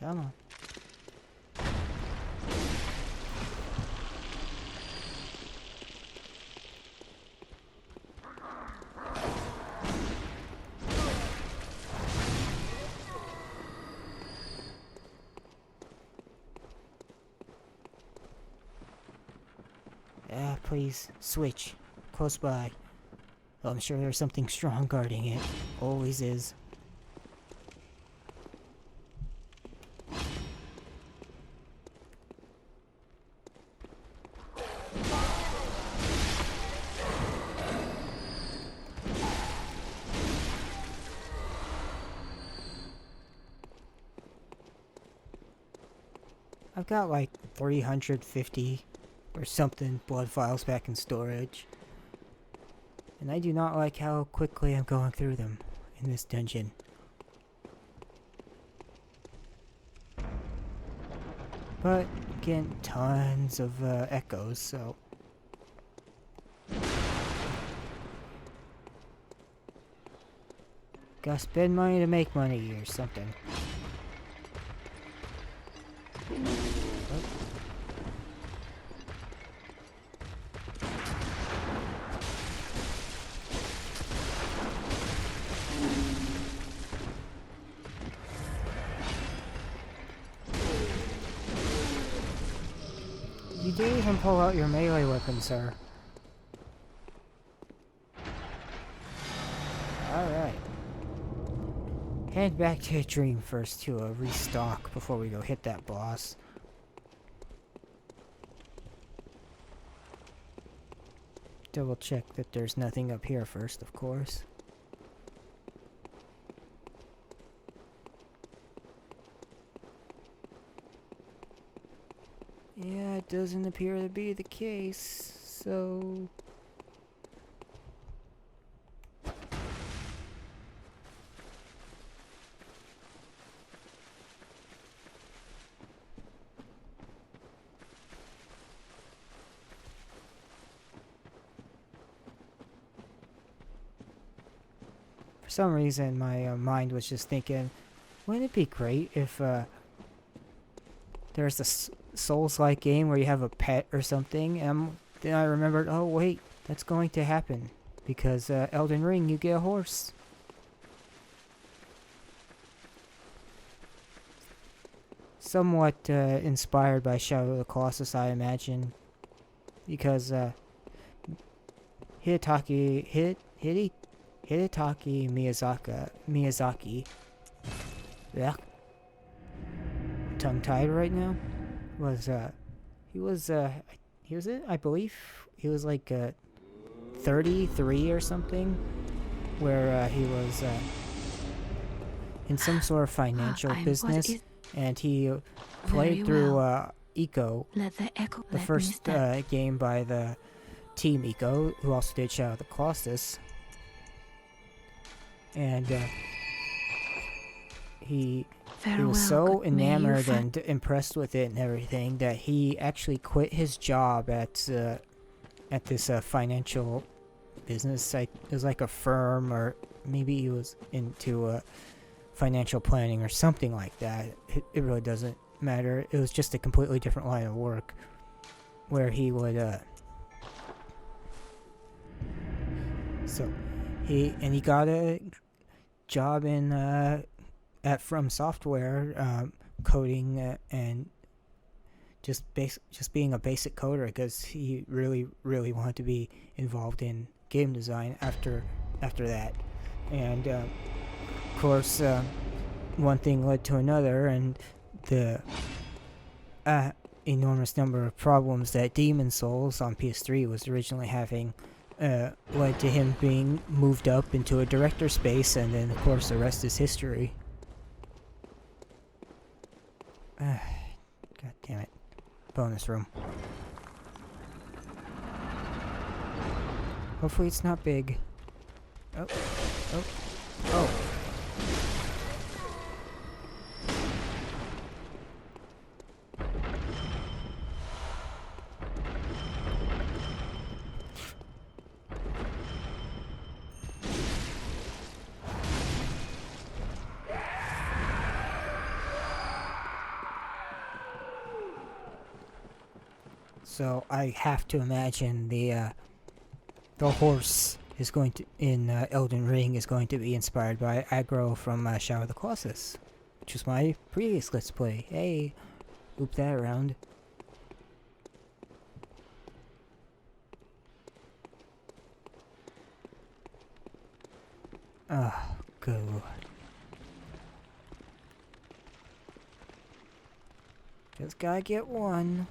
Come on. please switch close by. Oh, I'm sure there's something strong guarding it. Always is. I've got like 350 or something blood files back in storage. And I do not like how quickly I'm going through them in this dungeon. But I'm getting tons of echoes, so... Gotta spend money to make money or something. You didn't even pull out your melee weapon, sir. Alright. Head back to a dream first to restock before we go hit that boss. Double check that there's nothing up here first, of course. Yeah, it doesn't appear to be the case, so... For some reason, my mind was just thinking, wouldn't it be great if there's a Souls-like game where you have a pet or something? And then I remembered, oh wait, that's going to happen. Because Elden Ring, you get a horse. Somewhat inspired by Shadow of the Colossus, I imagine. Because Hidetaki Miyazaki, yeah, tongue-tied right now, was he was I believe he was like 33 or something, where he was in some sort of financial business, and he played through Eco, the first game by the team Eco, who also did Shadow of the Colossus. And he was so enamored and impressed with it and everything that he actually quit his job at this financial business. It was like a firm, or maybe he was into financial planning or something like that. It really doesn't matter. It was just a completely different line of work where he would he got a job in at From Software, coding and just being a basic coder, because he really wanted to be involved in game design after that. And of course, one thing led to another, and the enormous number of problems that Demon Souls on PS3 was originally having led to him being moved up into a director space, and then of course the rest is history. God damn it. Bonus room. Hopefully it's not big. Oh. So I have to imagine the horse is going to in Elden Ring is going to be inspired by aggro from Shadow of the Colossus, which was my previous Let's Play. Hey, loop that around. Oh, goo. Just gotta get one.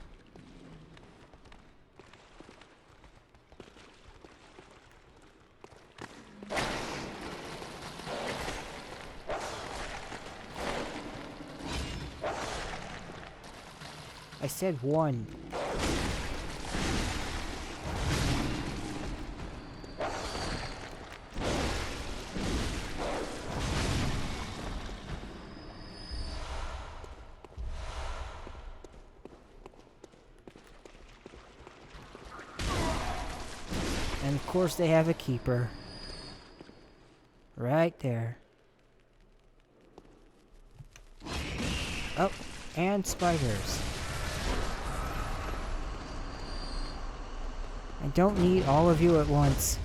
I said one. And of course they have a keeper. Right there. Oh, and spiders. I don't need all of you at once.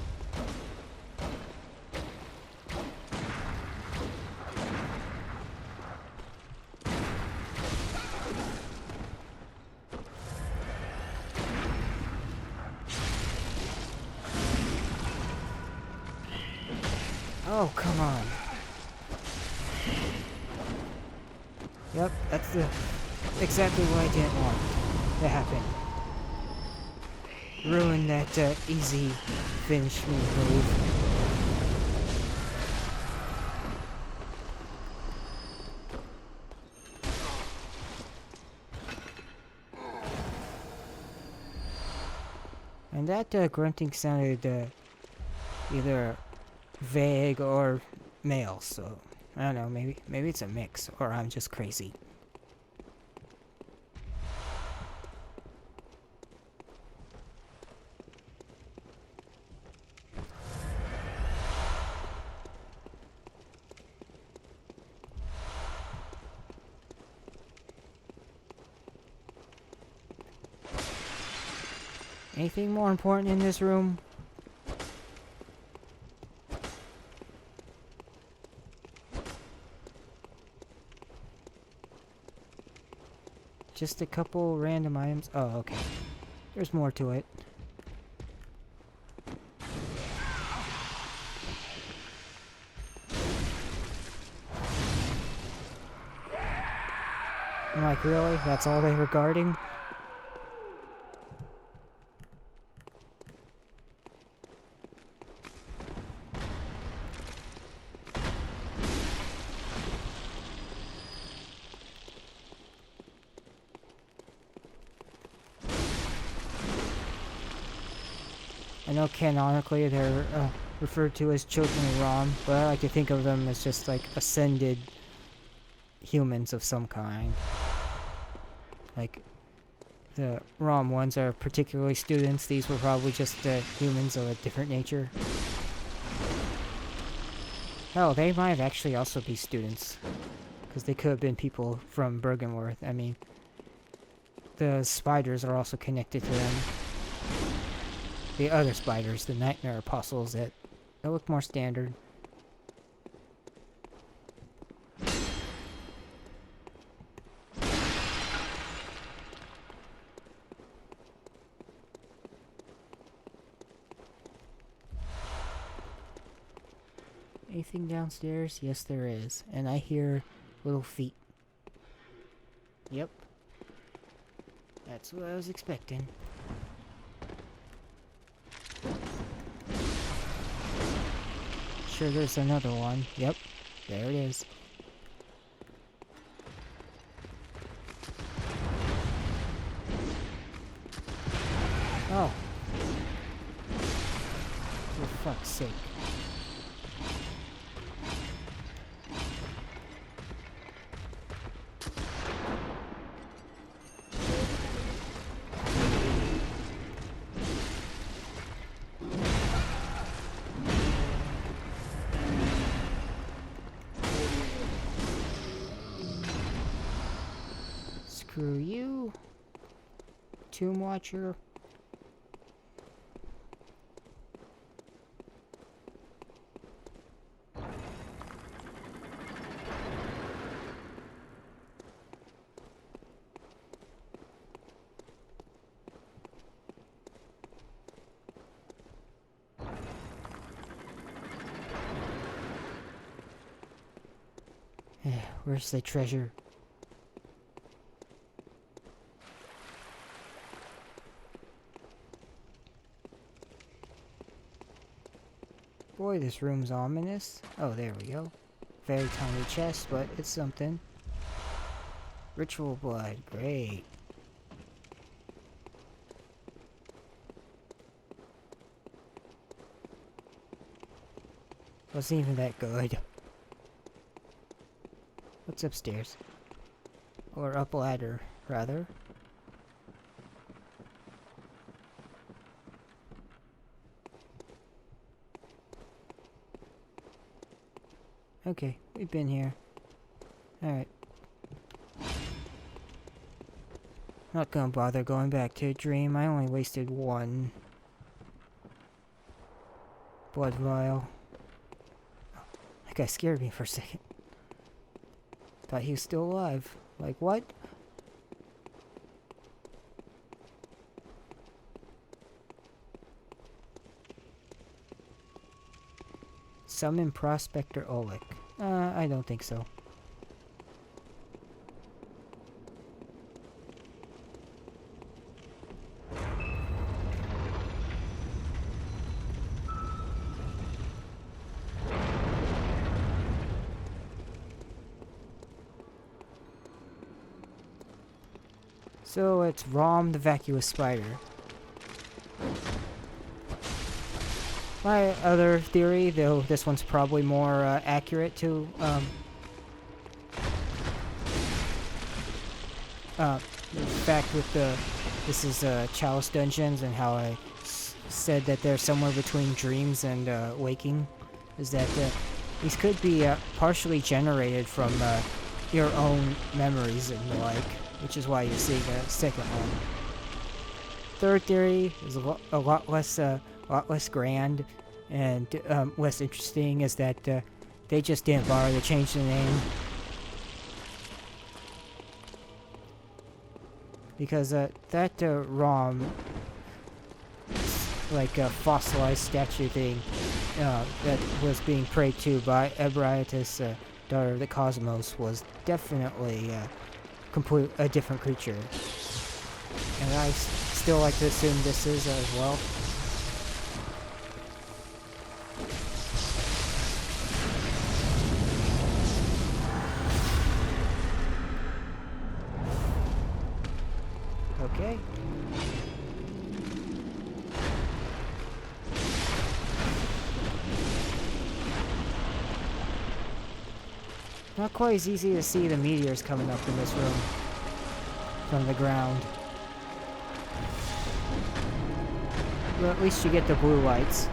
Oh, come on. Yep, that's exactly what I didn't want to happen. Ruin that easy finish me move. And that grunting sounded either vague or male, so I don't know, maybe it's a mix, or I'm just crazy. Anything more important in this room? Just a couple random items. Oh, okay. There's more to it. I'm like, really? That's all they were guarding? I know canonically they're referred to as children of Rom, but I like to think of them as just like ascended humans of some kind. Like, the Rom ones are particularly students, these were probably just humans of a different nature. Hell, they might have actually also be students, because they could have been people from Bergenworth. I mean, the spiders are also connected to them. The other spiders, the Nightmare Apostles, that look more standard. Anything downstairs? Yes, there is. And I hear little feet. Yep. That's what I was expecting. Sure, there's another one. Yep. There it is. Oh. For fuck's sake. Screw you, Tomb Watcher. Where's the treasure? Boy, this room's ominous. Oh, there we go. Very tiny chest, but it's something. Ritual blood, great. Wasn't even that good. What's upstairs? Or up ladder, rather. Okay, we've been here. Alright. Not gonna bother going back to a dream. I only wasted one blood vial. That guy scared me for a second. Thought he was still alive. Like, what? Summon Prospector Oleg. I don't think so. So it's Rom the Vacuous Spider. My other theory, though this one's probably more accurate to the fact with this is Chalice Dungeons and how I said that they're somewhere between dreams and waking, is that these could be partially generated from your own memories and the like, which is why you're seeing a second one. Third theory is a lot less grand and less interesting, is that they just didn't bother to change the name. Because that ROM, like a fossilized statue thing that was being prayed to by Ebrietas, daughter of the Cosmos, was definitely a different creature. And I still like to assume this is as well. Okay. Not quite as easy to see the meteors coming up in this room from the ground. Well, at least you get the blue lights.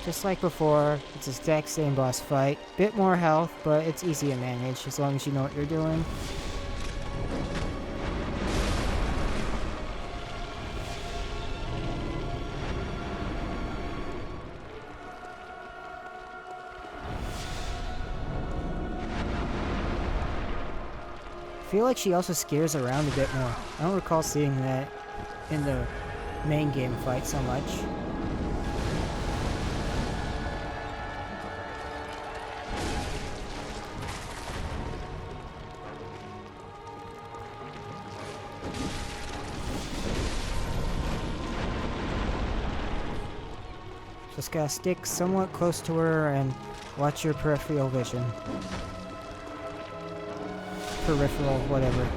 Just like before, it's the exact same boss fight. Bit more health, but it's easy to manage as long as you know what you're doing. I feel like she also scares around a bit more. I don't recall seeing that in the main game fight so much. Just gotta stick somewhat close to her and watch your peripheral vision. Peripheral, whatever.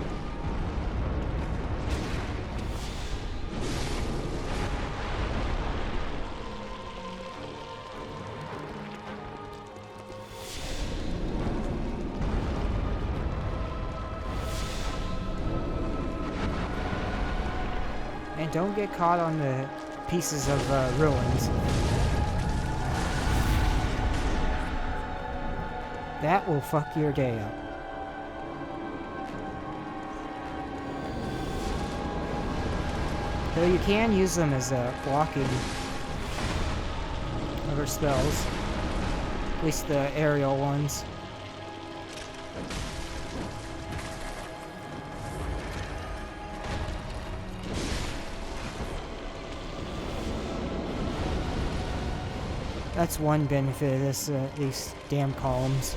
And don't get caught on the pieces of ruins. That will fuck your day up. Though you can use them as blocking other spells. At least the aerial ones. That's one benefit of this, these damn columns.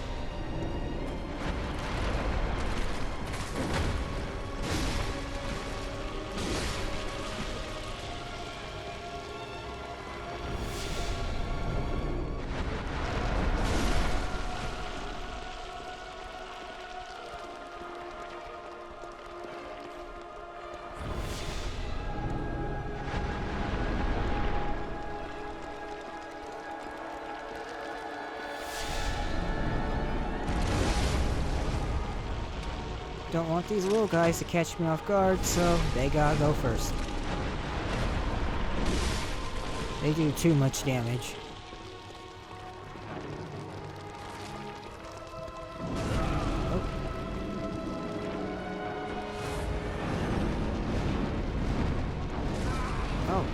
Don't want these little guys to catch me off guard, so they gotta go first. They do too much damage. Oh. Oh.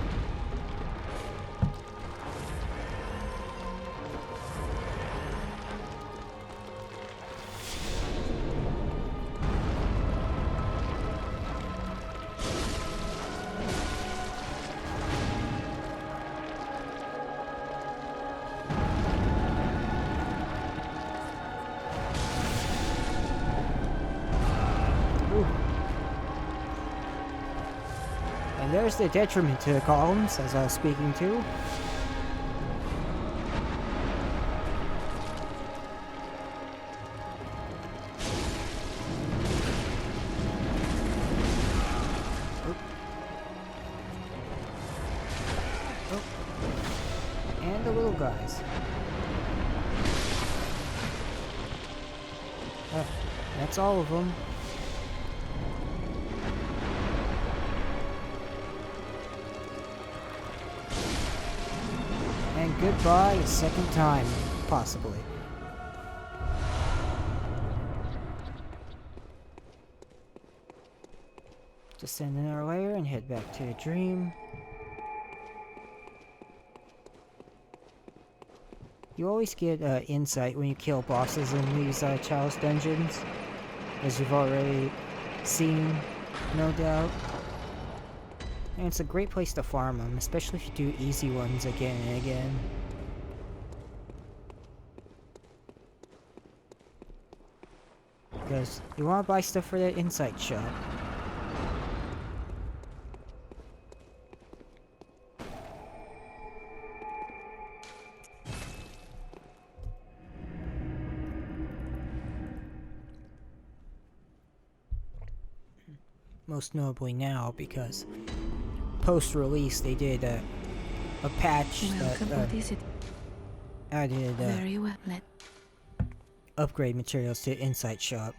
And there's the detriment to the columns, as I was speaking to. And the little guys. That's all of them. And goodbye a second time, possibly. Descend in our lair and head back to the dream. You always get insight when you kill bosses in these chalice dungeons, as you've already seen, no doubt. And it's a great place to farm them, especially if you do easy ones again and again. Because you want to buy stuff for that insight shop. Most notably now, because post-release they did a patch that added Very well. upgrade materials to Insight Shop.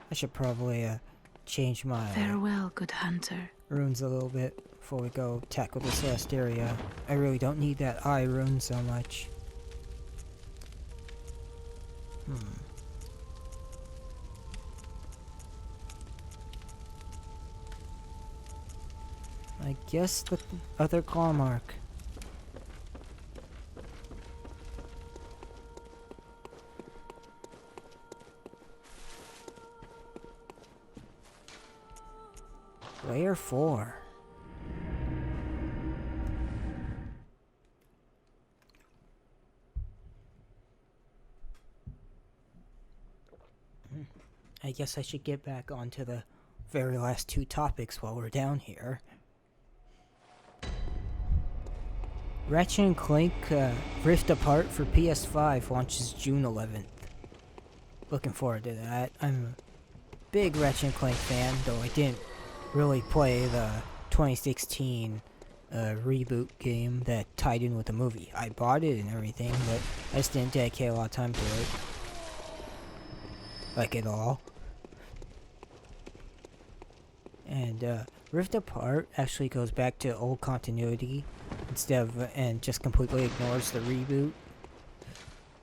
I should probably change my Farewell, good hunter. runes a little bit before we go tackle this last area. I really don't need that eye rune so much. I guess the other claw mark. Layer 4. I guess I should get back onto the very last two topics while we're down here. Ratchet & Clank Rift Apart for PS5 launches June 11th. Looking forward to that. I'm a big Ratchet & Clank fan, though I didn't really play the 2016 reboot game that tied in with the movie. I bought it and everything, but I just didn't dedicate a lot of time to it. Like at all. And Rift Apart actually goes back to old continuity instead of and just completely ignores the reboot,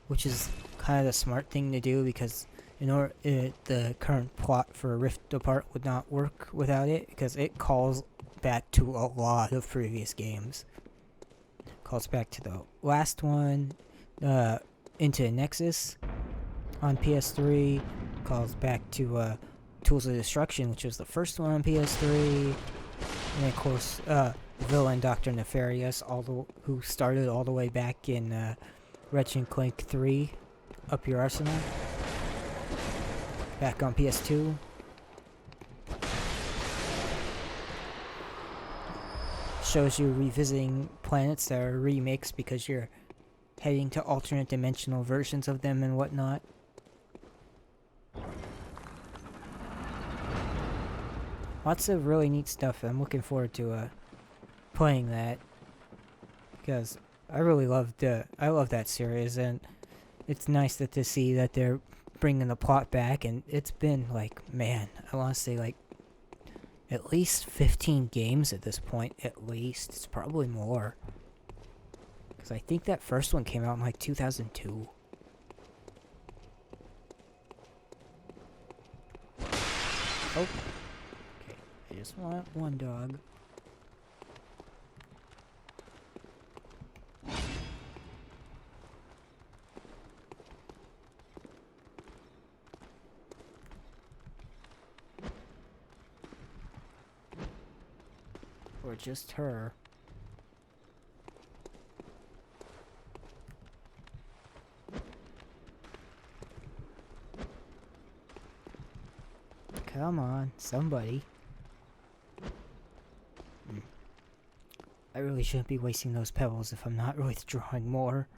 which is kind of the smart thing to do, because in order the current plot for Rift Apart would not work without it, because it calls back to a lot of previous games. Calls back to the last one, into Nexus on PS3, calls back to Tools of Destruction, which was the first one on PS3, and of course villain Dr. Nefarious, who started all the way back in Ratchet and Clank 3, Up Your Arsenal, back on PS2. Shows you revisiting planets that are remakes because you're heading to alternate dimensional versions of them and whatnot. Lots of really neat stuff. I'm looking forward to playing that because I really love that series, and it's nice to see that they're bringing the plot back. And it's been like, man, I want to say like at least 15 games at this point. At least it's probably more, because I think that first one came out in like 2002. Oh. I just want one dog. Or just her. Come on, somebody. I really shouldn't be wasting those pebbles if I'm not withdrawing more.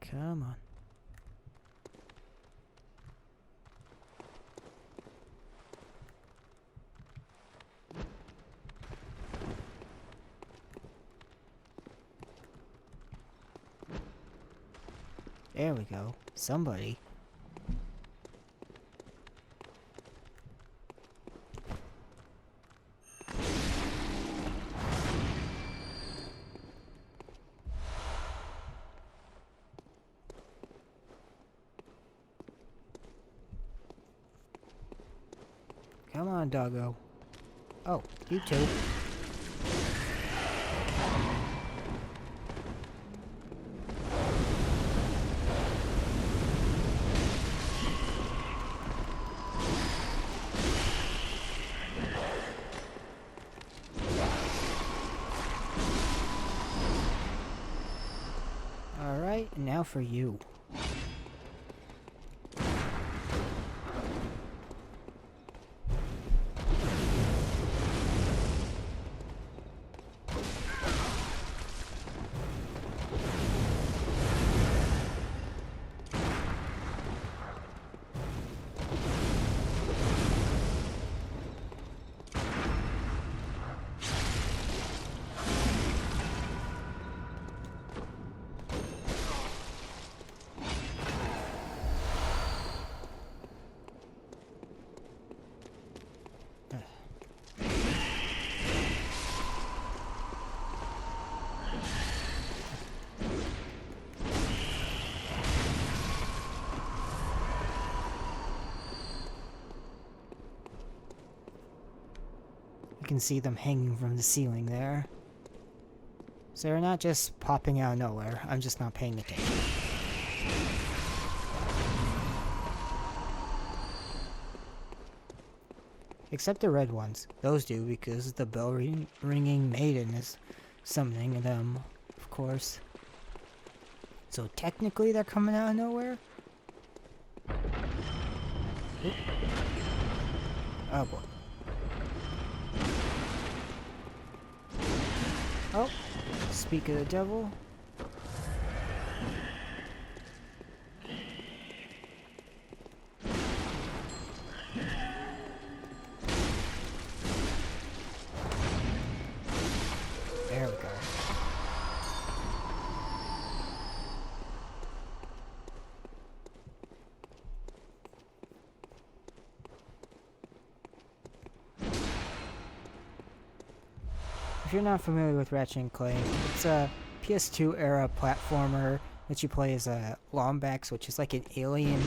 Come on. There we go. Somebody. Come on, doggo. Oh, you too. Alright, and now for you. You can see them hanging from the ceiling there. So they're not just popping out of nowhere. I'm just not paying attention. Except the red ones. Those do, because the bell ringing maiden is summoning them, of course. So technically they're coming out of nowhere? Oop. Oh boy. Oh, speak of the devil. There we go. If you're not familiar with Ratchet and Clank, it's a PS2 era platformer that you play as a Lombax, which is like an alien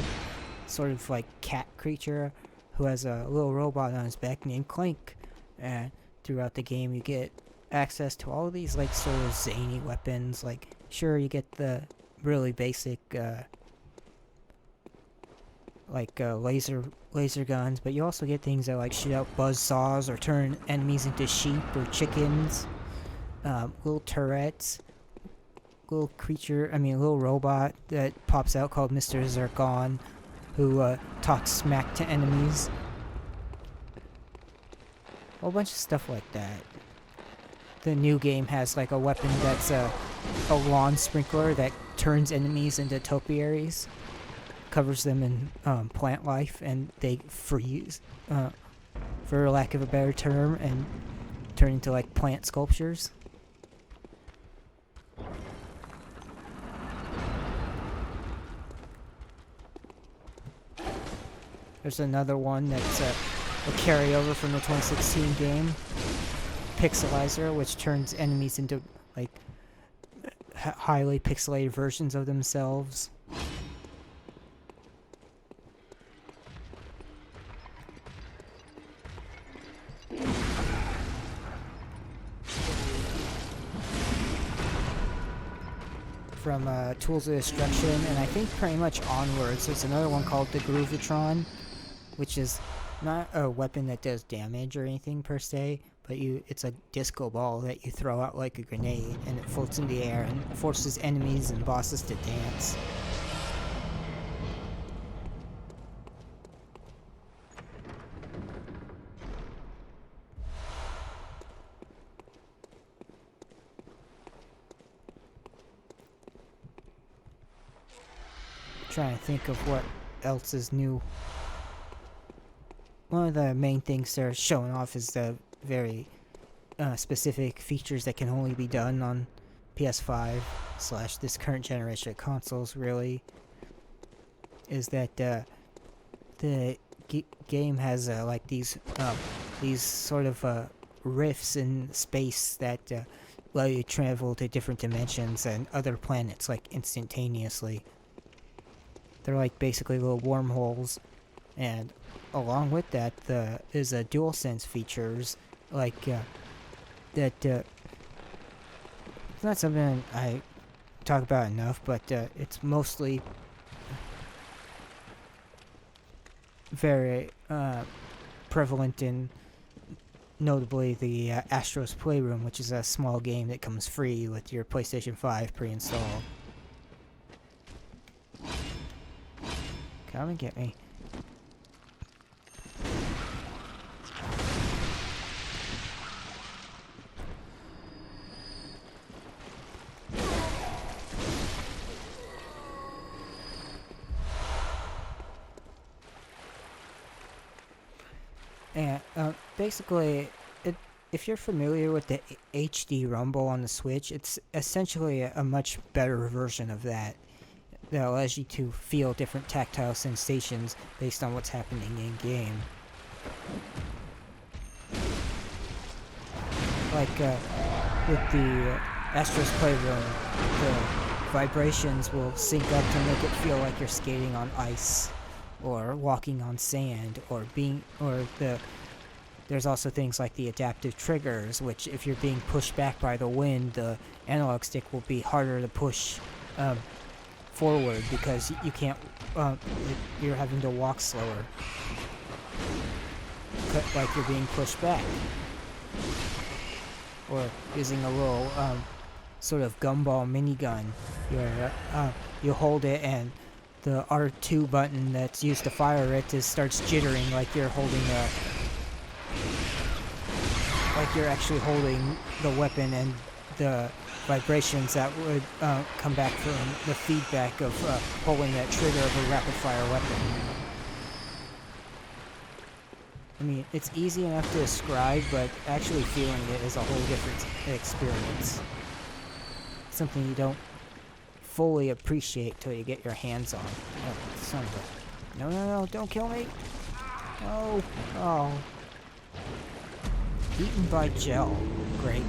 sort of like cat creature who has a little robot on his back named Clank. And throughout the game, you get access to all of these like sort of zany weapons. Like, sure, you get the really basic laser guns, but you also get things that like shoot out buzz saws or turn enemies into sheep or chickens. Little turrets, little robot that pops out called Mr. Zircon, who talks smack to enemies. A whole bunch of stuff like that. The new game has like a weapon that's a lawn sprinkler that turns enemies into topiaries, covers them in plant life, and they freeze, for lack of a better term, and turn into like plant sculptures. There's another one that's a carryover from the 2016 game, Pixelizer, which turns enemies into like highly pixelated versions of themselves. From Tools of Destruction, and I think pretty much onwards, there's another one called the Groovatron, which is not a weapon that does damage or anything per se, but it's a disco ball that you throw out like a grenade, and it floats in the air and forces enemies and bosses to dance. Trying to think of what else is new. One of the main things they're showing off is the very specific features that can only be done on PS5 / this current generation of consoles. Really, is that the game has like these sort of rifts in space that allow you to travel to different dimensions and other planets like instantaneously. They're like basically little wormholes, and along with that, is a DualSense features like that. It's not something I talk about enough, but it's mostly very prevalent in, notably, the Astro's Playroom, which is a small game that comes free with your PlayStation 5 pre-installed. Come and get me. And basically, if you're familiar with the HD Rumble on the Switch, it's essentially a much better version of that. That allows you to feel different tactile sensations based on what's happening in game. Like with the Astro's Playroom, the vibrations will sync up to make it feel like you're skating on ice, or walking on sand, there's also things like the adaptive triggers, which if you're being pushed back by the wind, the analog stick will be harder to push forward because you can't, you're having to walk slower. Like you're being pushed back. Or using a little sort of gumball minigun. You hold it and the R2 button that's used to fire it starts jittering like you're holding like you're actually holding the weapon, and the vibrations that would come back from the feedback of pulling that trigger of a rapid fire weapon. I mean, it's easy enough to describe, but actually feeling it is a whole different experience. Something you don't fully appreciate till you get your hands on. Oh, son of a... No, don't kill me! No! Oh. Eaten by gel. Great.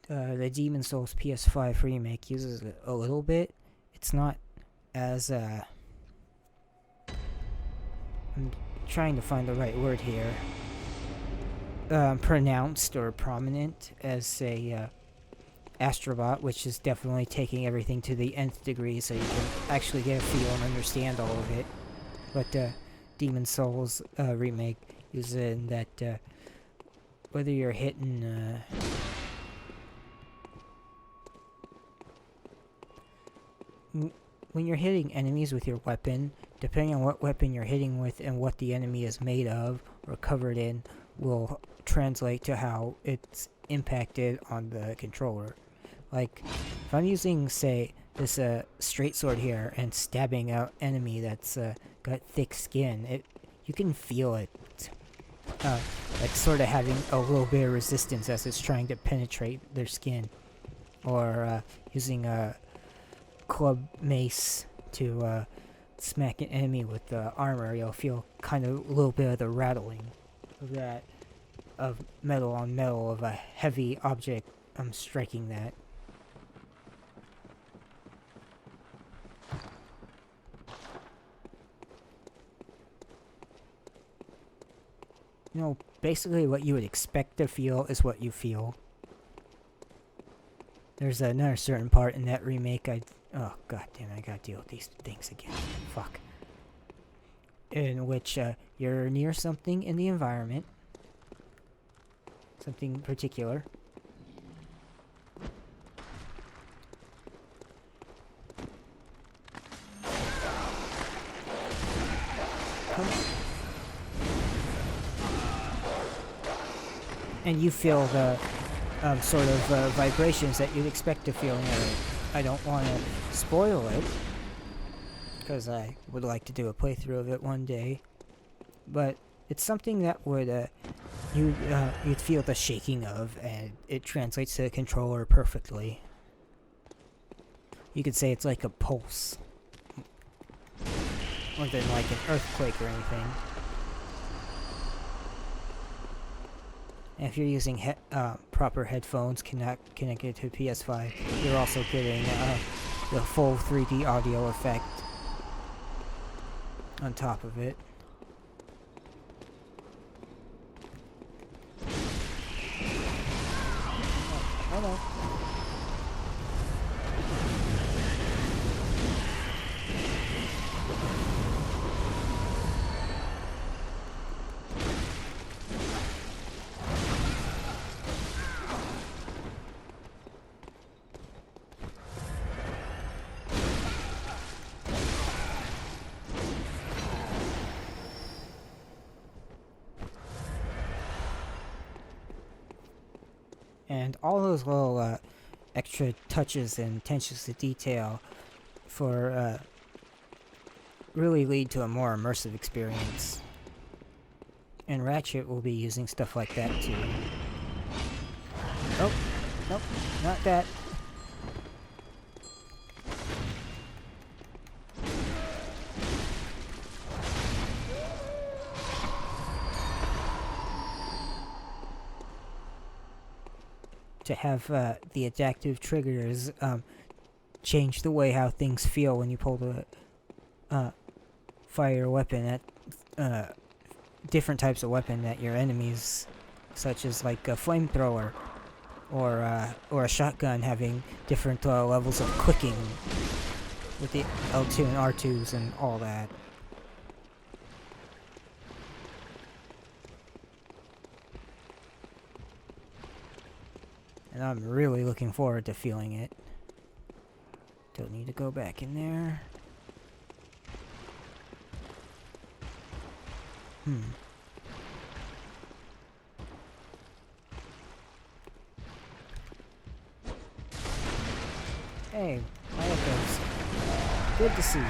The Demon's Souls PS5 remake uses it a little bit, it's not as I'm trying to find the right word here. Pronounced or prominent as a astrobot, which is definitely taking everything to the nth degree, so you can actually get a feel and understand all of it. But Demon Souls remake is in that whether you're hitting when you're hitting enemies with your weapon, depending on what weapon you're hitting with and what the enemy is made of or covered in, will translate to how it's impacted on the controller. Like, if I'm using, say, this straight sword here and stabbing out enemy that's got thick skin, you can feel it, like sort of having a little bit of resistance as it's trying to penetrate their skin. Or using a club mace to smack an enemy with armor, you'll feel kind of a little bit of the rattling of that, of metal on metal, of a heavy object striking that. You know, basically what you would expect to feel is what you feel. There's another certain part in that remake oh god damn it, I gotta deal with these things again. Fuck. In which you're near something in the environment. Something particular. And you feel the sort of vibrations that you'd expect to feel in it. I don't want to spoil it, because I would like to do a playthrough of it one day. But it's something that would you'd feel the shaking of, and it translates to the controller perfectly. You could say it's like a pulse, more than like an earthquake or anything. And if you're using proper headphones connected to PS5, you're also getting the full 3D audio effect on top of it. Hello. And all those little extra touches and attentions to detail for really lead to a more immersive experience. And Ratchet will be using stuff like that too. Oh, nope, not that. To have the adaptive triggers change the way how things feel when you pull the fire your weapon at different types of weapon at your enemies, such as like a flamethrower or a shotgun, having different levels of clicking with the L2 and R2s and all that. And I'm really looking forward to feeling it. Don't need to go back in there. Hey, my echoes. Good to see you.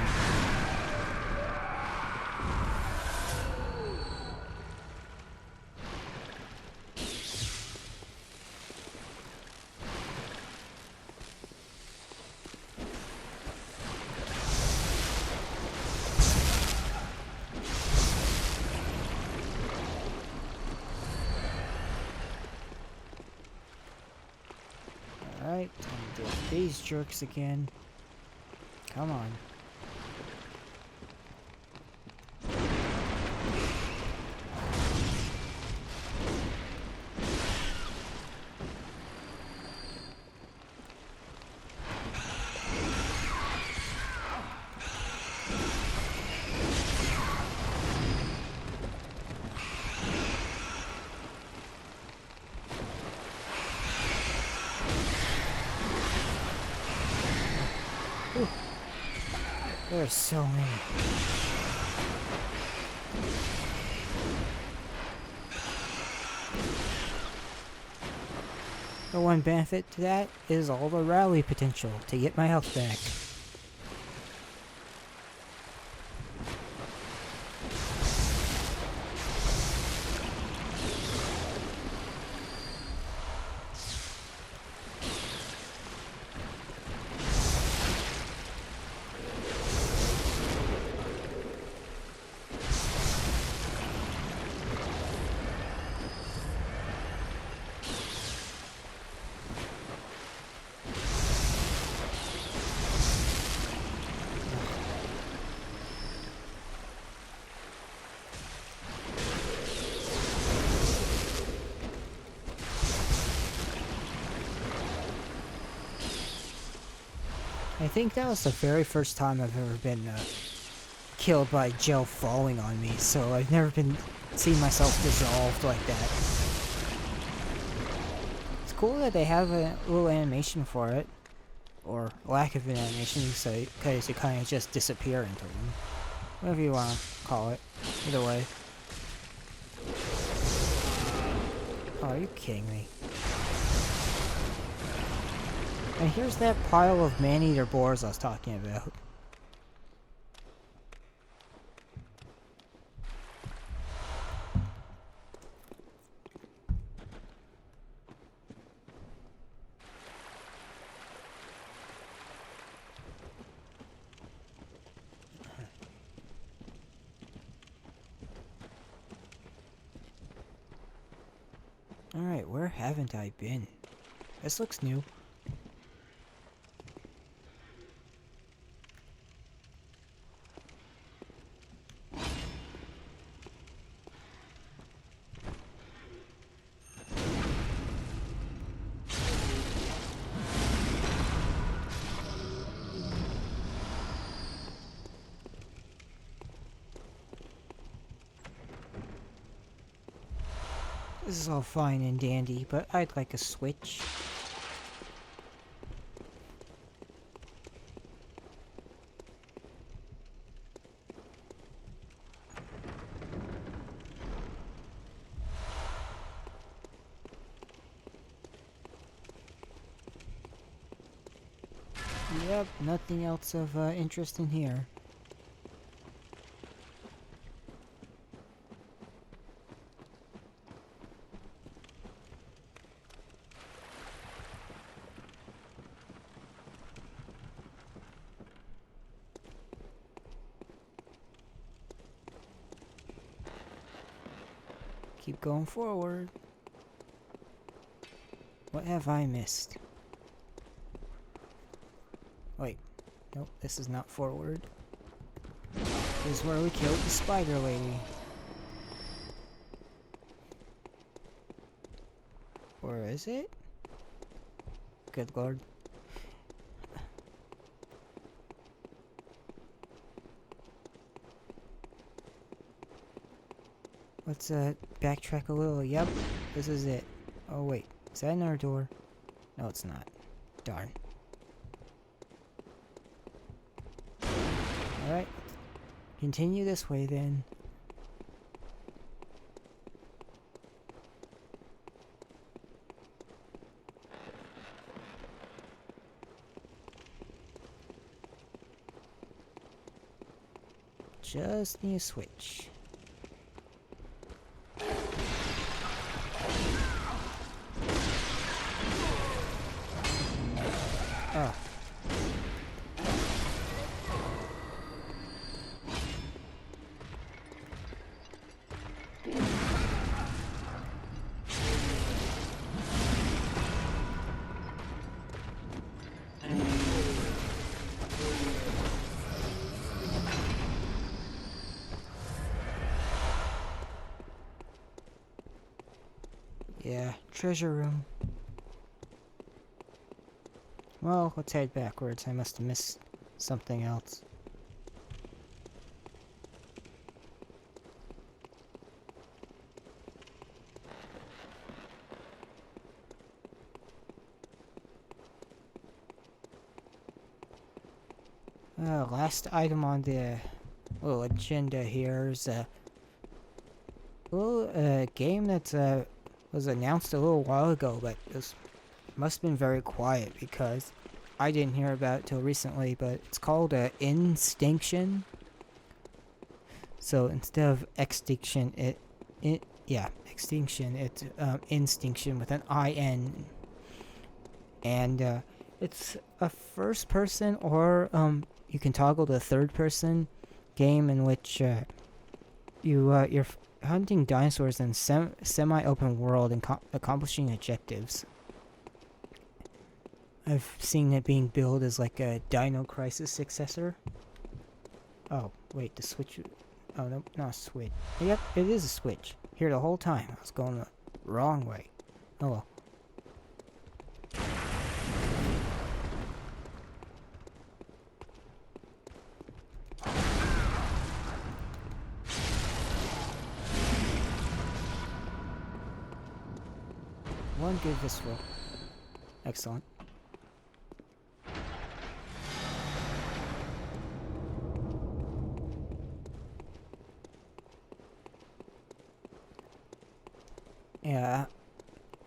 Alright, time to deal with these jerks again. Come on. Ooh. There's so many. The one benefit to that is all the rally potential to get my health back. I think that was the very first time I've ever been killed by gel falling on me, so I've never seen myself dissolved like that. It's cool that they have a little animation for it, or lack of an animation, so because you kind of just disappear into them. Whatever you want to call it. Either way. Oh, are you kidding me? And here's that pile of man-eater boars I was talking about. Alright, where haven't I been? This looks new. This is all fine and dandy, but I'd like a switch. Yep, nothing else of interest in here. Keep going forward. What have I missed? Wait. Nope, this is not forward. This is where we killed the spider lady. Or is it? Good lord. Let's backtrack a little. Yep, this is it. Oh wait, is that another door? No, it's not. Darn. Alright. Continue this way then. Just need a switch. Oh. Yeah, treasure room. Well, let's head backwards. I must have missed something else. Last item on the little agenda here is a little game that was announced a little while ago, but this must have been very quiet because I didn't hear about it till recently. But it's called Instinction. So instead of extinction, extinction. It's Instinction with an IN, and it's a first-person or you can toggle to third-person game in which you're hunting dinosaurs in semi-open world and accomplishing objectives. I've seen it being billed as like a Dino Crisis successor. Oh, wait, the switch. Oh, no, not a switch. Yep, it is a switch. Here the whole time. I was going the wrong way. Oh well. One good visceral. Excellent. Yeah,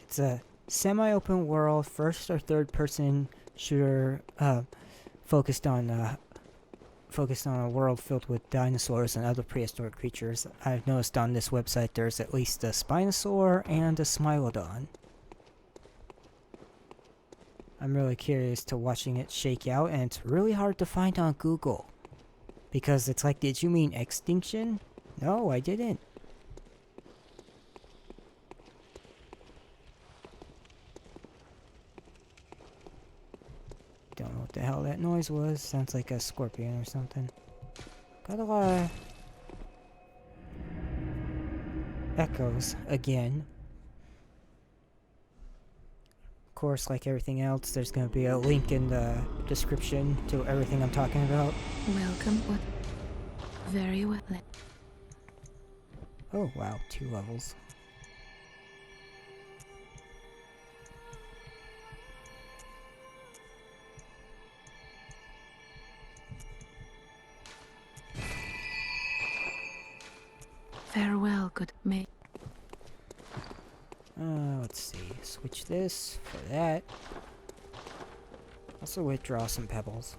it's a semi-open world, first or third-person shooter, focused on a world filled with dinosaurs and other prehistoric creatures. I've noticed on this website there's at least a Spinosaur and a Smilodon. I'm really curious to watching it shake out, and it's really hard to find on Google. Because it's like, did you mean extinction? No, I didn't. Don't know what the hell that noise was. Sounds like a scorpion or something. Got a lot of echoes again. Of course, like everything else, there's going to be a link in the description to everything I'm talking about. Welcome. Very well. Oh wow, 2 levels. Farewell, good mate. Let's see. Switch this for that. Also withdraw some pebbles.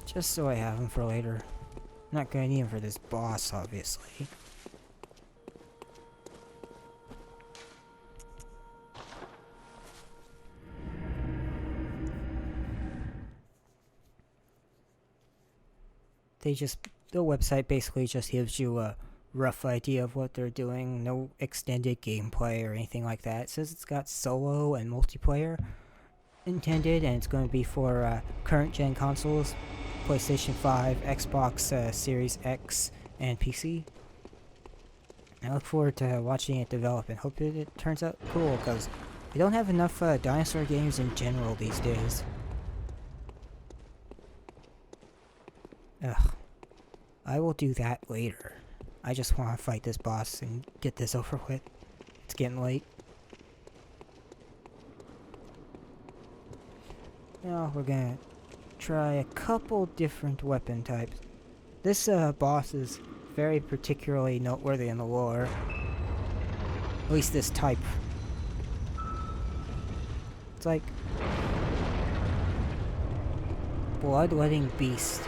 Just so I have them for later. Not gonna need them for this boss, obviously. The website basically just gives you a rough idea of what they're doing. No extended gameplay or anything like that. It says it's got solo and multiplayer intended, and it's going to be for current gen consoles, PlayStation 5, Xbox Series X, and PC. I look forward to watching it develop and hope it turns out cool, because we don't have enough dinosaur games in general these days. Ugh. I will do that later. I just want to fight this boss and get this over with. It's getting late. Now we're gonna try a couple different weapon types. This boss is very particularly noteworthy in the lore. At least this type. It's like Bloodline Beast.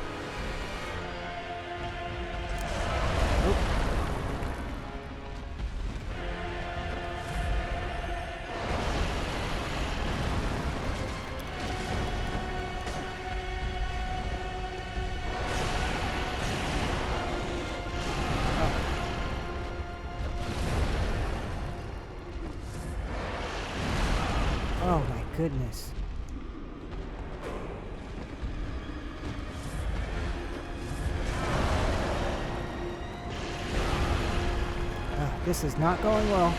Oh my goodness. This is not going well.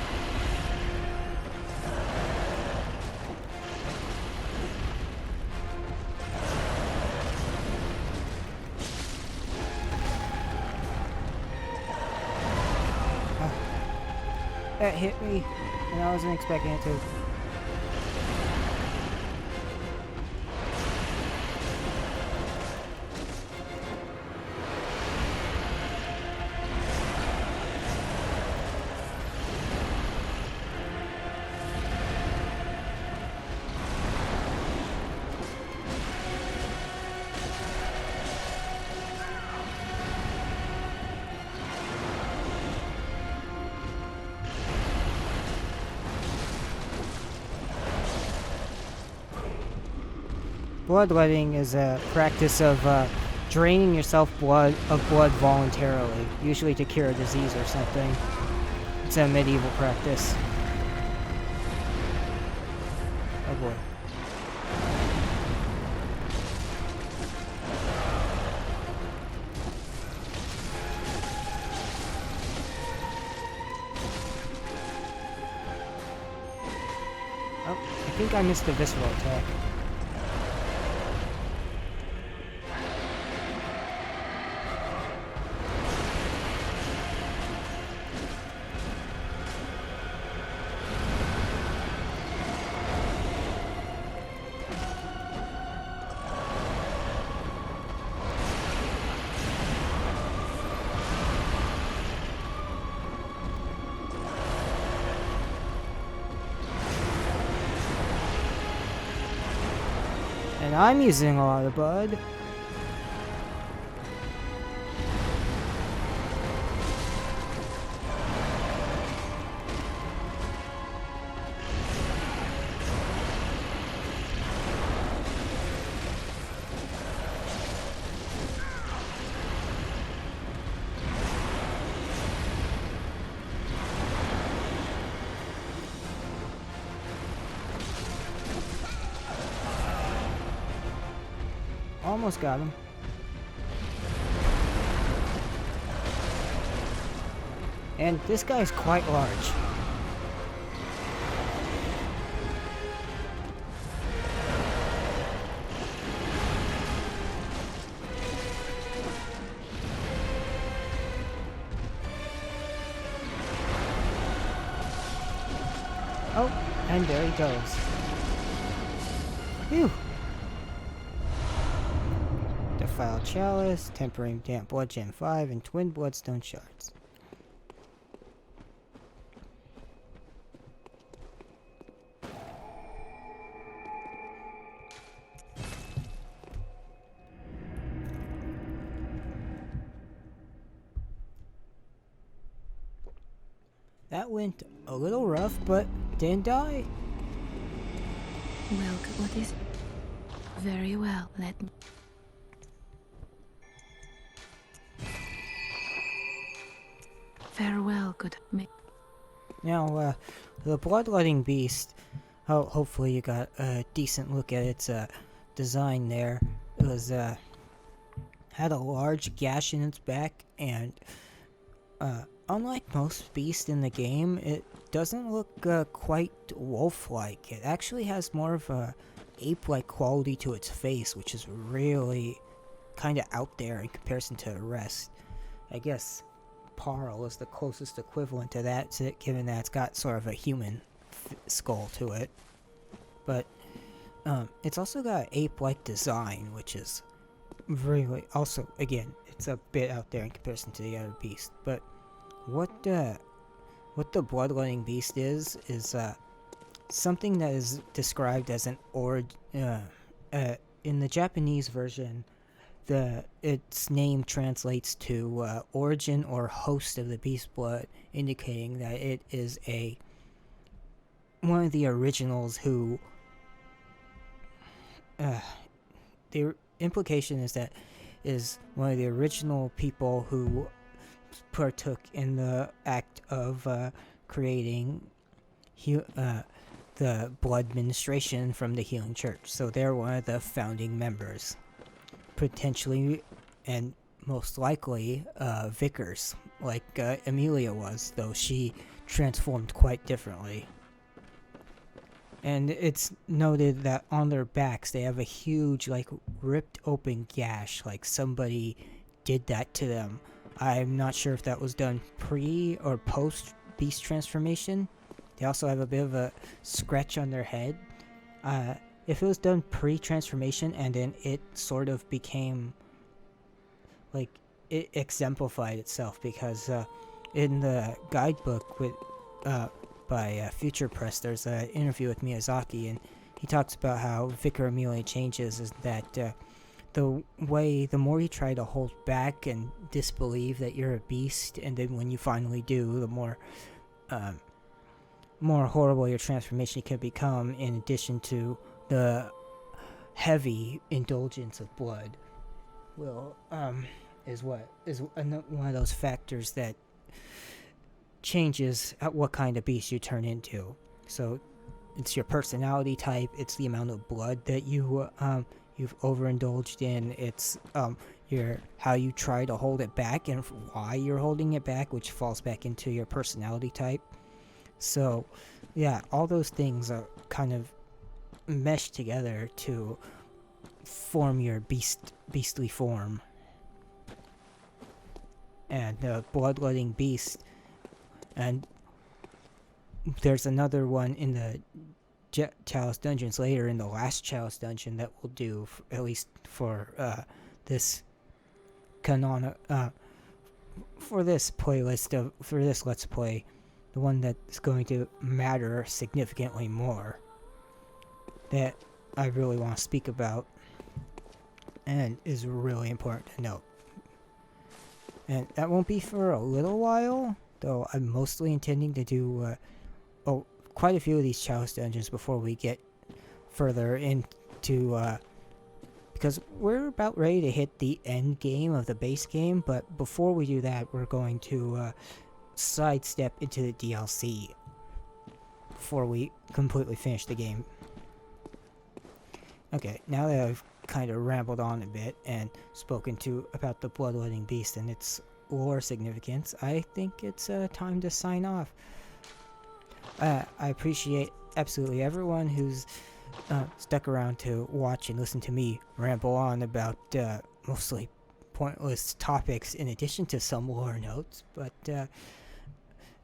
That hit me, and I wasn't expecting it to. Bloodletting is a practice of draining yourself blood voluntarily, usually to cure a disease or something. It's a medieval practice. Oh boy. Oh, I think I missed the visceral attack. And I'm using a lot of blood. Almost got him. And this guy's quite large. Oh, and there he goes. Phew. Defiled Chalice, Tempering Damp Blood Gem 5, and Twin Bloodstone Shards. That went a little rough, but didn't die. Well, what is... Very well, let me... Farewell, good mate. Now, the Bloodline Beast, hopefully you got a decent look at its design there. It was had a large gash in its back, and unlike most beasts in the game, it doesn't look quite wolf-like. It actually has more of a ape-like quality to its face, which is really kind of out there in comparison to the rest. I guess Parl is the closest equivalent to that, given that it's got sort of a human skull to it. But it's also got an ape-like design, which is really also, again, it's a bit out there in comparison to the other beast. But what the Bloodline Beast is something that is described as an in the Japanese version. Its name translates to origin or host of the beast blood, indicating that it is one of the originals who the implication is that is one of the original people who partook in the act of creating the blood ministration from the Healing Church. So they're one of the founding members. Potentially, and most likely Vickers, like Amelia was, though she transformed quite differently. And it's noted that on their backs they have a huge, like, ripped open gash, like somebody did that to them. I'm not sure if that was done pre or post beast transformation. They also have a bit of a scratch on their head. If it was done pre-transformation and then it sort of became, like, it exemplified itself, because in the guidebook with by Future Press, there's an interview with Miyazaki, and he talks about how Vicar Amelia changes is that the more you try to hold back and disbelieve that you're a beast, and then when you finally do, the more horrible your transformation can become, in addition to the heavy indulgence of blood is one of those factors that changes what kind of beast you turn into. So it's your personality type, it's the amount of blood that you've overindulged in, it's how you try to hold it back and why you're holding it back, which falls back into your personality type. So yeah, all those things are kind of meshed together to form your beastly form. And the Bloodline Beast, and there's another one in the Chalice Dungeons later, in the last Chalice Dungeon, that we'll do, at least for this for this playlist, for this Let's Play, the one that's going to matter significantly more, that I really want to speak about, and is really important to note. And that won't be for a little while, though I'm mostly intending to do quite a few of these Chalice Dungeons before we get further into, because we're about ready to hit the end game of the base game, but before we do that, we're going to sidestep into the DLC before we completely finish the game. Okay, now that I've kind of rambled on a bit and spoken about the Bloodline Beast and its lore significance, I think it's time to sign off. I appreciate absolutely everyone who's stuck around to watch and listen to me ramble on about mostly pointless topics, in addition to some lore notes. But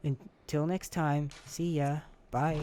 until next time, see ya. Bye.